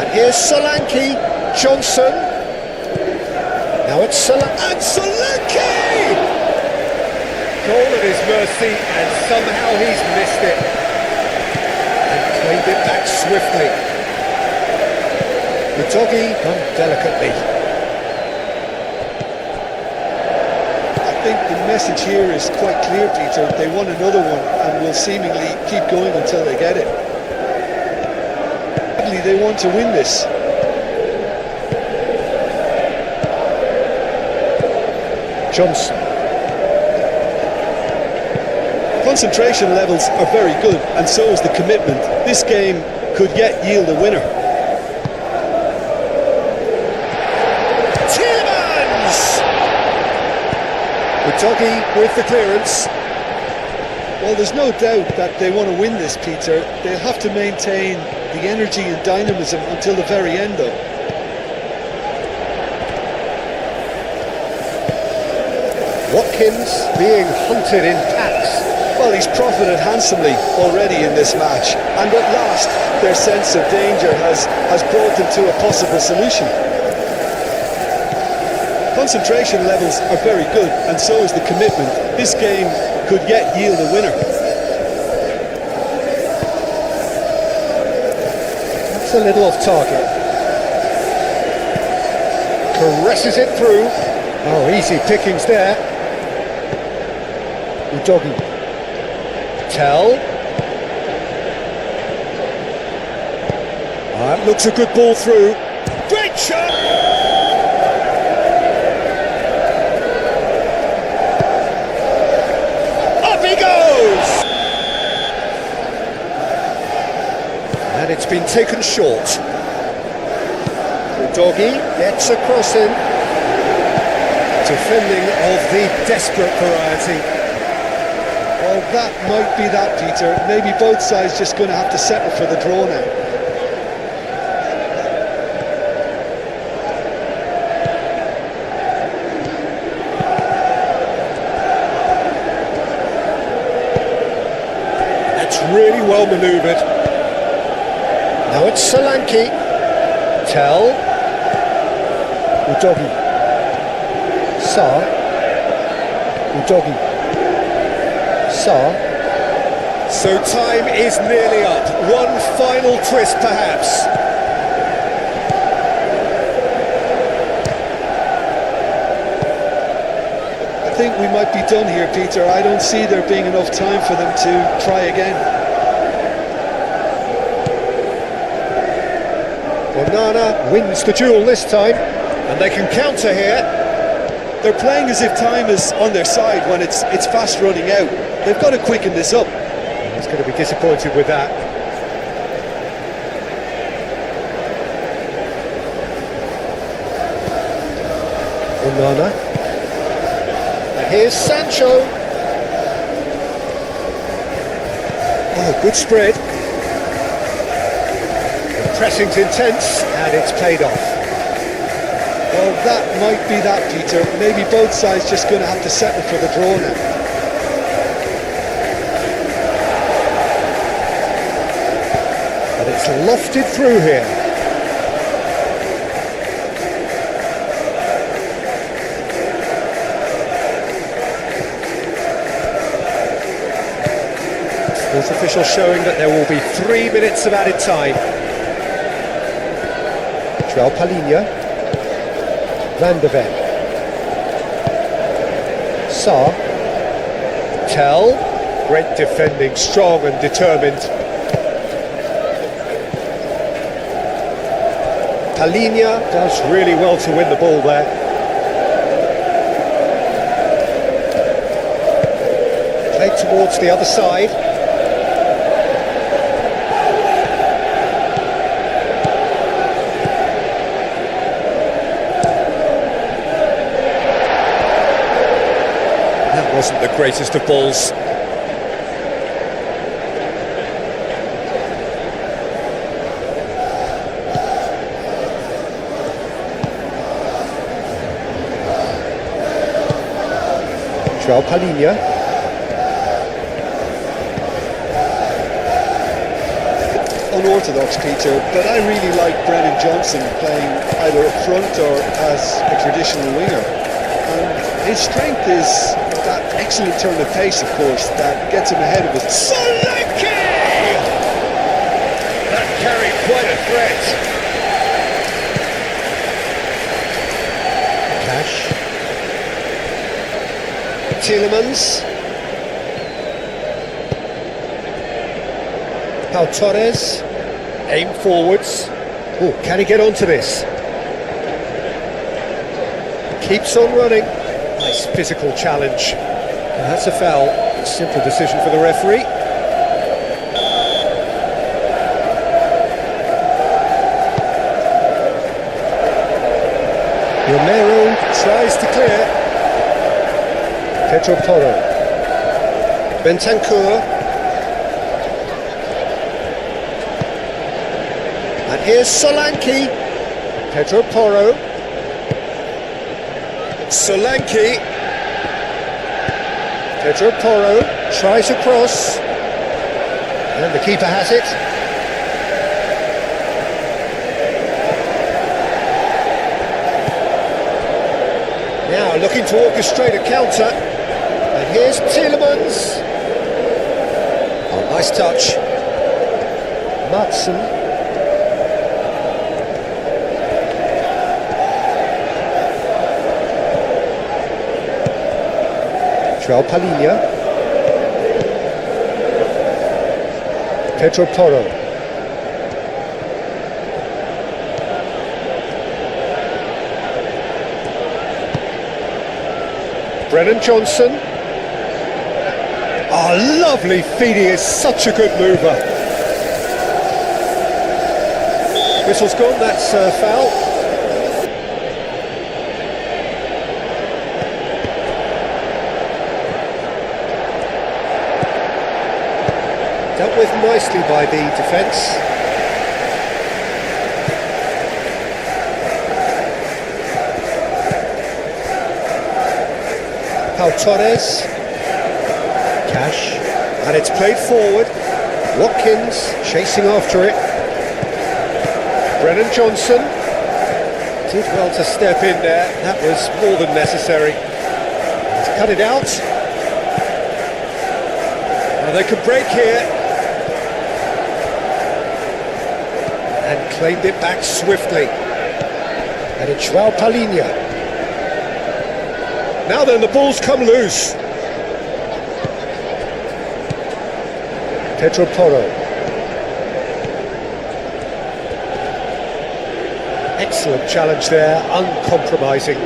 And here's Solanke. Johnson. Now it's Solanke! Goal at his mercy, and somehow he's missed it. And claimed it back swiftly. Udogi done delicately.
I think the message here is quite clear, Peter. They want another one and will seemingly keep going until they get it. They want to win this.
Johnson.
Concentration levels are very good, and so is the commitment. This game could yet yield a winner.
Udogi with the clearance.
Well, there's no doubt that they want to win this, Peter. They'll have to maintain the energy and dynamism until the very end, though.
Watkins being hunted in packs.
Well, he's profited handsomely already in this match, and at last their sense of danger has brought them to a possible solution. Concentration levels are very good, and so is the commitment. This game could yet yield a winner.
That's a little off target. Caresses it through. Oh, easy pickings there. Udogi. Tell. That looks a good ball through. Great shot! Up he goes! And it's been taken short. Udogi gets across him. Defending of the desperate variety.
Well, that might be that, Peter. Maybe both sides just going to have to settle for the draw now.
That's really well manoeuvred. Now it's Solanke. Tell. Udogi. Sa. Udogi. Sa. So time is nearly up. One final twist, perhaps.
I think we might be done here, Peter. I don't see there being enough time for them to try again.
Onana wins the duel this time, and they can counter here.
They're playing as if time is on their side when it's fast running out. They've got to quicken this up.
He's going to be disappointed with that. Onana. And here's Sancho. Oh, good spread. The pressing's intense, and it's paid off.
Well, that might be that, Peter. Maybe both sides just going to have to settle for the draw now.
And it's lofted through here. Sports official showing that there will be 3 minutes of added time. João Palhinha. Van de Ven. Sa. Tell. Great defending, strong and determined. Palhinha does really well to win the ball there. Played towards the other side. Wasn't the greatest of balls. João Palhinha.
Unorthodox, Peter, but I really like Brennan Johnson playing either up front or as a traditional winger. And his strength is that excellent turn of pace, of course, that gets him ahead of his...
Solanke! That carried quite a threat. Cash. Tielemans. Pau Torres. Aim forwards. Oh, can he get onto this? Keeps on running. Nice physical challenge. And that's a foul. Simple decision for the referee. Romero tries to clear. Pedro Porro. Bentancur. And here's Solanke. Pedro Porro. Solanke. Pedro Porro. Tries a cross. And the keeper has it. Now looking to orchestrate a counter. And here's Tielemans. Oh, nice touch. Matson. João Palhinha. Pedro Porro. Brennan Johnson. Oh, lovely feeding, is such a good mover. Whistle's gone, that's a foul. Dealt with nicely by the defence. Pau Torres. Cash. And it's played forward. Watkins chasing after it. Brennan Johnson. Did well to step in there. That was more than necessary. He's cut it out. Now they could break here. And claimed it back swiftly. And it's João Palhinha. Now then, the ball's come loose. Pedro Porro. Excellent challenge there, uncompromising.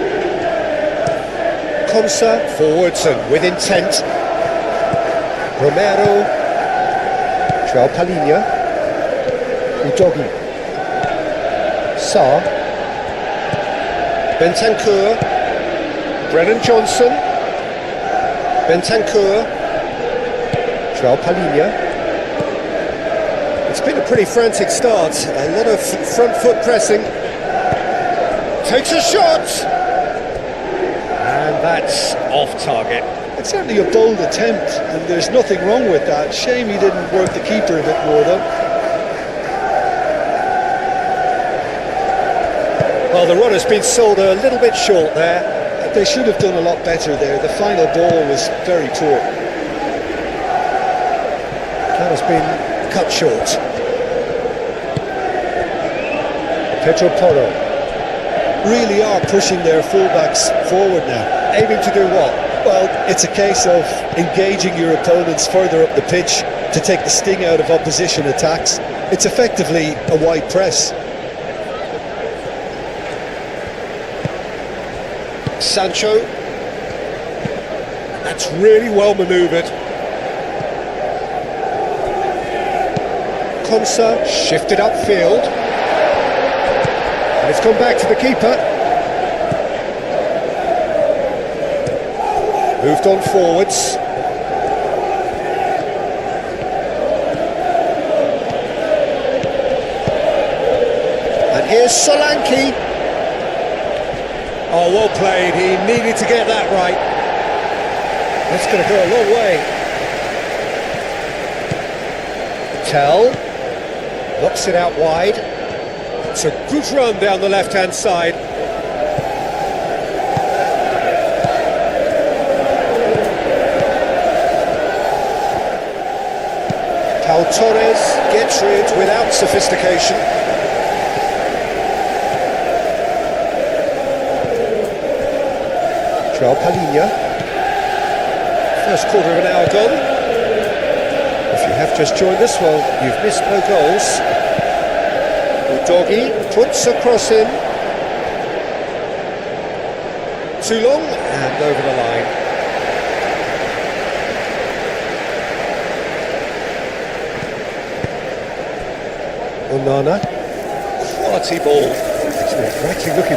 Konsa forwards and with intent. Romero. João Palhinha. Udogi. Sarr. Bentancur. Brennan Johnson. Bentancur. João Palhinha. It's been a pretty frantic start. A lot of front foot pressing. Takes a shot. And that's off target.
It's certainly a bold attempt, and there's nothing wrong with that. Shame he didn't work the keeper a bit more, though.
Well, the run has been sold a little bit short there.
They should have done a lot better there. The final ball was very poor.
That has been cut short. Pedro Porro.
Really are pushing their fullbacks forward now.
Aiming to do what?
Well, it's a case of engaging your opponents further up the pitch to take the sting out of opposition attacks. It's effectively a wide press.
Sancho. That's really well manoeuvred. Konsa shifted upfield. And it's gone back to the keeper. Moved on forwards. And here's Solanke. Oh, well played. He needed to get that right. That's going to go a long way. Tell. Knocks it out wide. It's a good run down the left-hand side. Pau Torres gets rid without sophistication. João Palhinha. First quarter of an hour gone. If you have just joined us, well, you've missed no goals. Udogi puts a cross in. Too long and over the line. Onana. Quality ball. He's actually looking